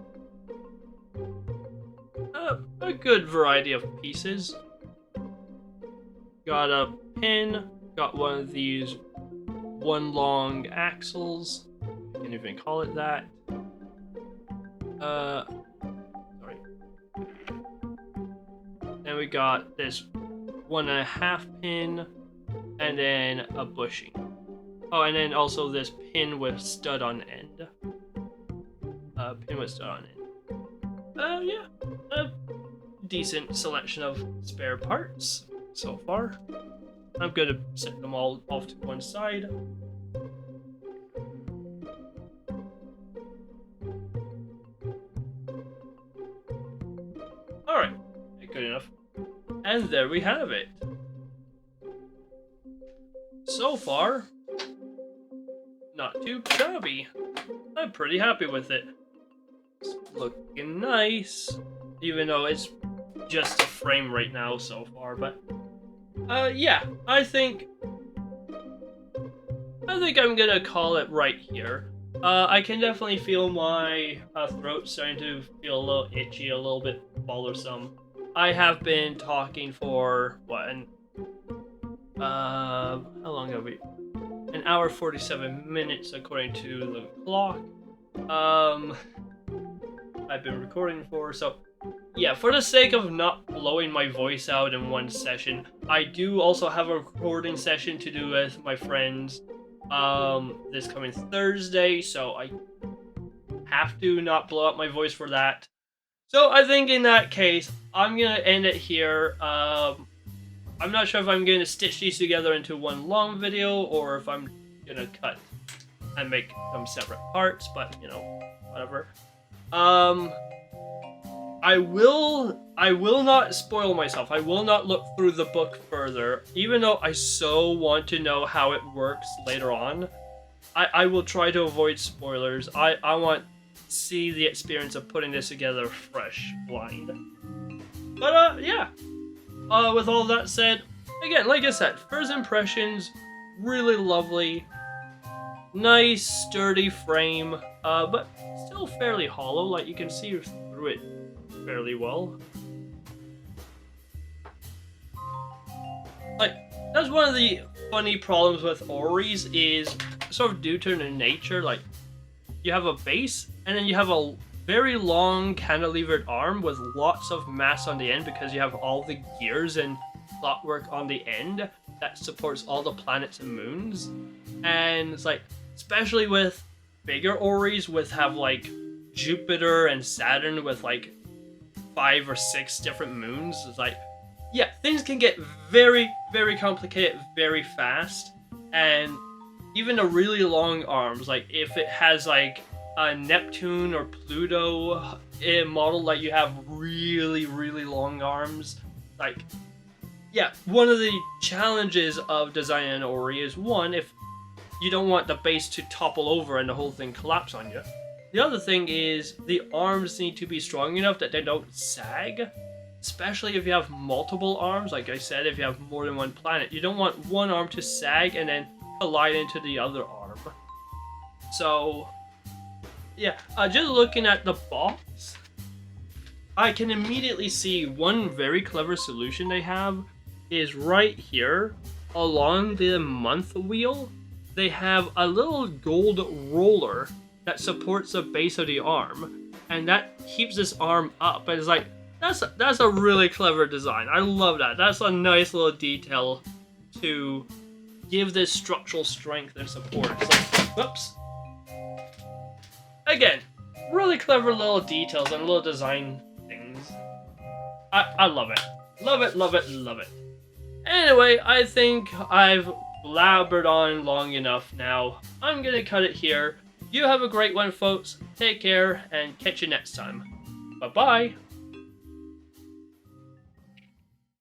A good variety of pieces. Got a pin, got one of these one long axles, you can even call it that. Sorry. Then we got this 1.5 pin, and then a bushing. Oh, and then also this pin with stud on end. Pin with stud on end. Yeah, a decent selection of spare parts so far. I'm gonna set them all off to one side. Alright, good enough. And there we have it. So far, not too shabby. I'm pretty happy with it. It's looking nice, even though it's just a frame right now so far, but yeah, I think I'm gonna call it right here. I can definitely feel my throat starting to feel a little itchy, a little bit bothersome. I have been talking for what, how long have we? An hour 47 minutes according to the clock. I've been recording for, so yeah, for the sake of not blowing my voice out in one session, I do also have a recording session to do with my friends this coming Thursday, so I have to not blow out my voice for that. So I think in that case, I'm gonna end it here. I'm not sure if I'm gonna stitch these together into one long video or if I'm gonna cut and make them separate parts, but you know, whatever. I will not spoil myself. I will not look through the book further, even though I so want to know how it works later on. I will try to avoid spoilers. I want to see the experience of putting this together fresh, blind. But yeah. With all that said, again, like I said, first impressions, really lovely. Nice, sturdy frame, but still fairly hollow, like you can see through it fairly well. Like, that's one of the funny problems with orreries is sort of due to their nature. Like, you have a base, and then you have a very long cantilevered arm with lots of mass on the end because you have all the gears and clockwork on the end that supports all the planets and moons. And it's like, especially with bigger orreries with have like Jupiter and Saturn with like 5 or 6 different moons, it's like, yeah, things can get very, very complicated very fast. And even the really long arms, like if it has like a Neptune or Pluto model, like you have really, really long arms. Like, yeah, one of the challenges of designing an orrery is, one, if you don't want the base to topple over and the whole thing collapse on you. The other thing is the arms need to be strong enough that they don't sag, especially if you have multiple arms. Like I said, if you have more than one planet, you don't want one arm to sag and then collide into the other arm. So, yeah, just looking at the box, I can immediately see one very clever solution they have is right here along the month wheel. They have a little gold roller that supports the base of the arm, and that keeps this arm up. And it's like, that's a really clever design. I love that. That's a nice little detail to give this structural strength and support. It's like, whoops. Again, really clever little details and little design things. I love it. Love it, love it, love it. Anyway, I think I've blabbered on long enough now. I'm gonna cut it here. You have a great one, folks. Take care, and catch you next time. Bye-bye.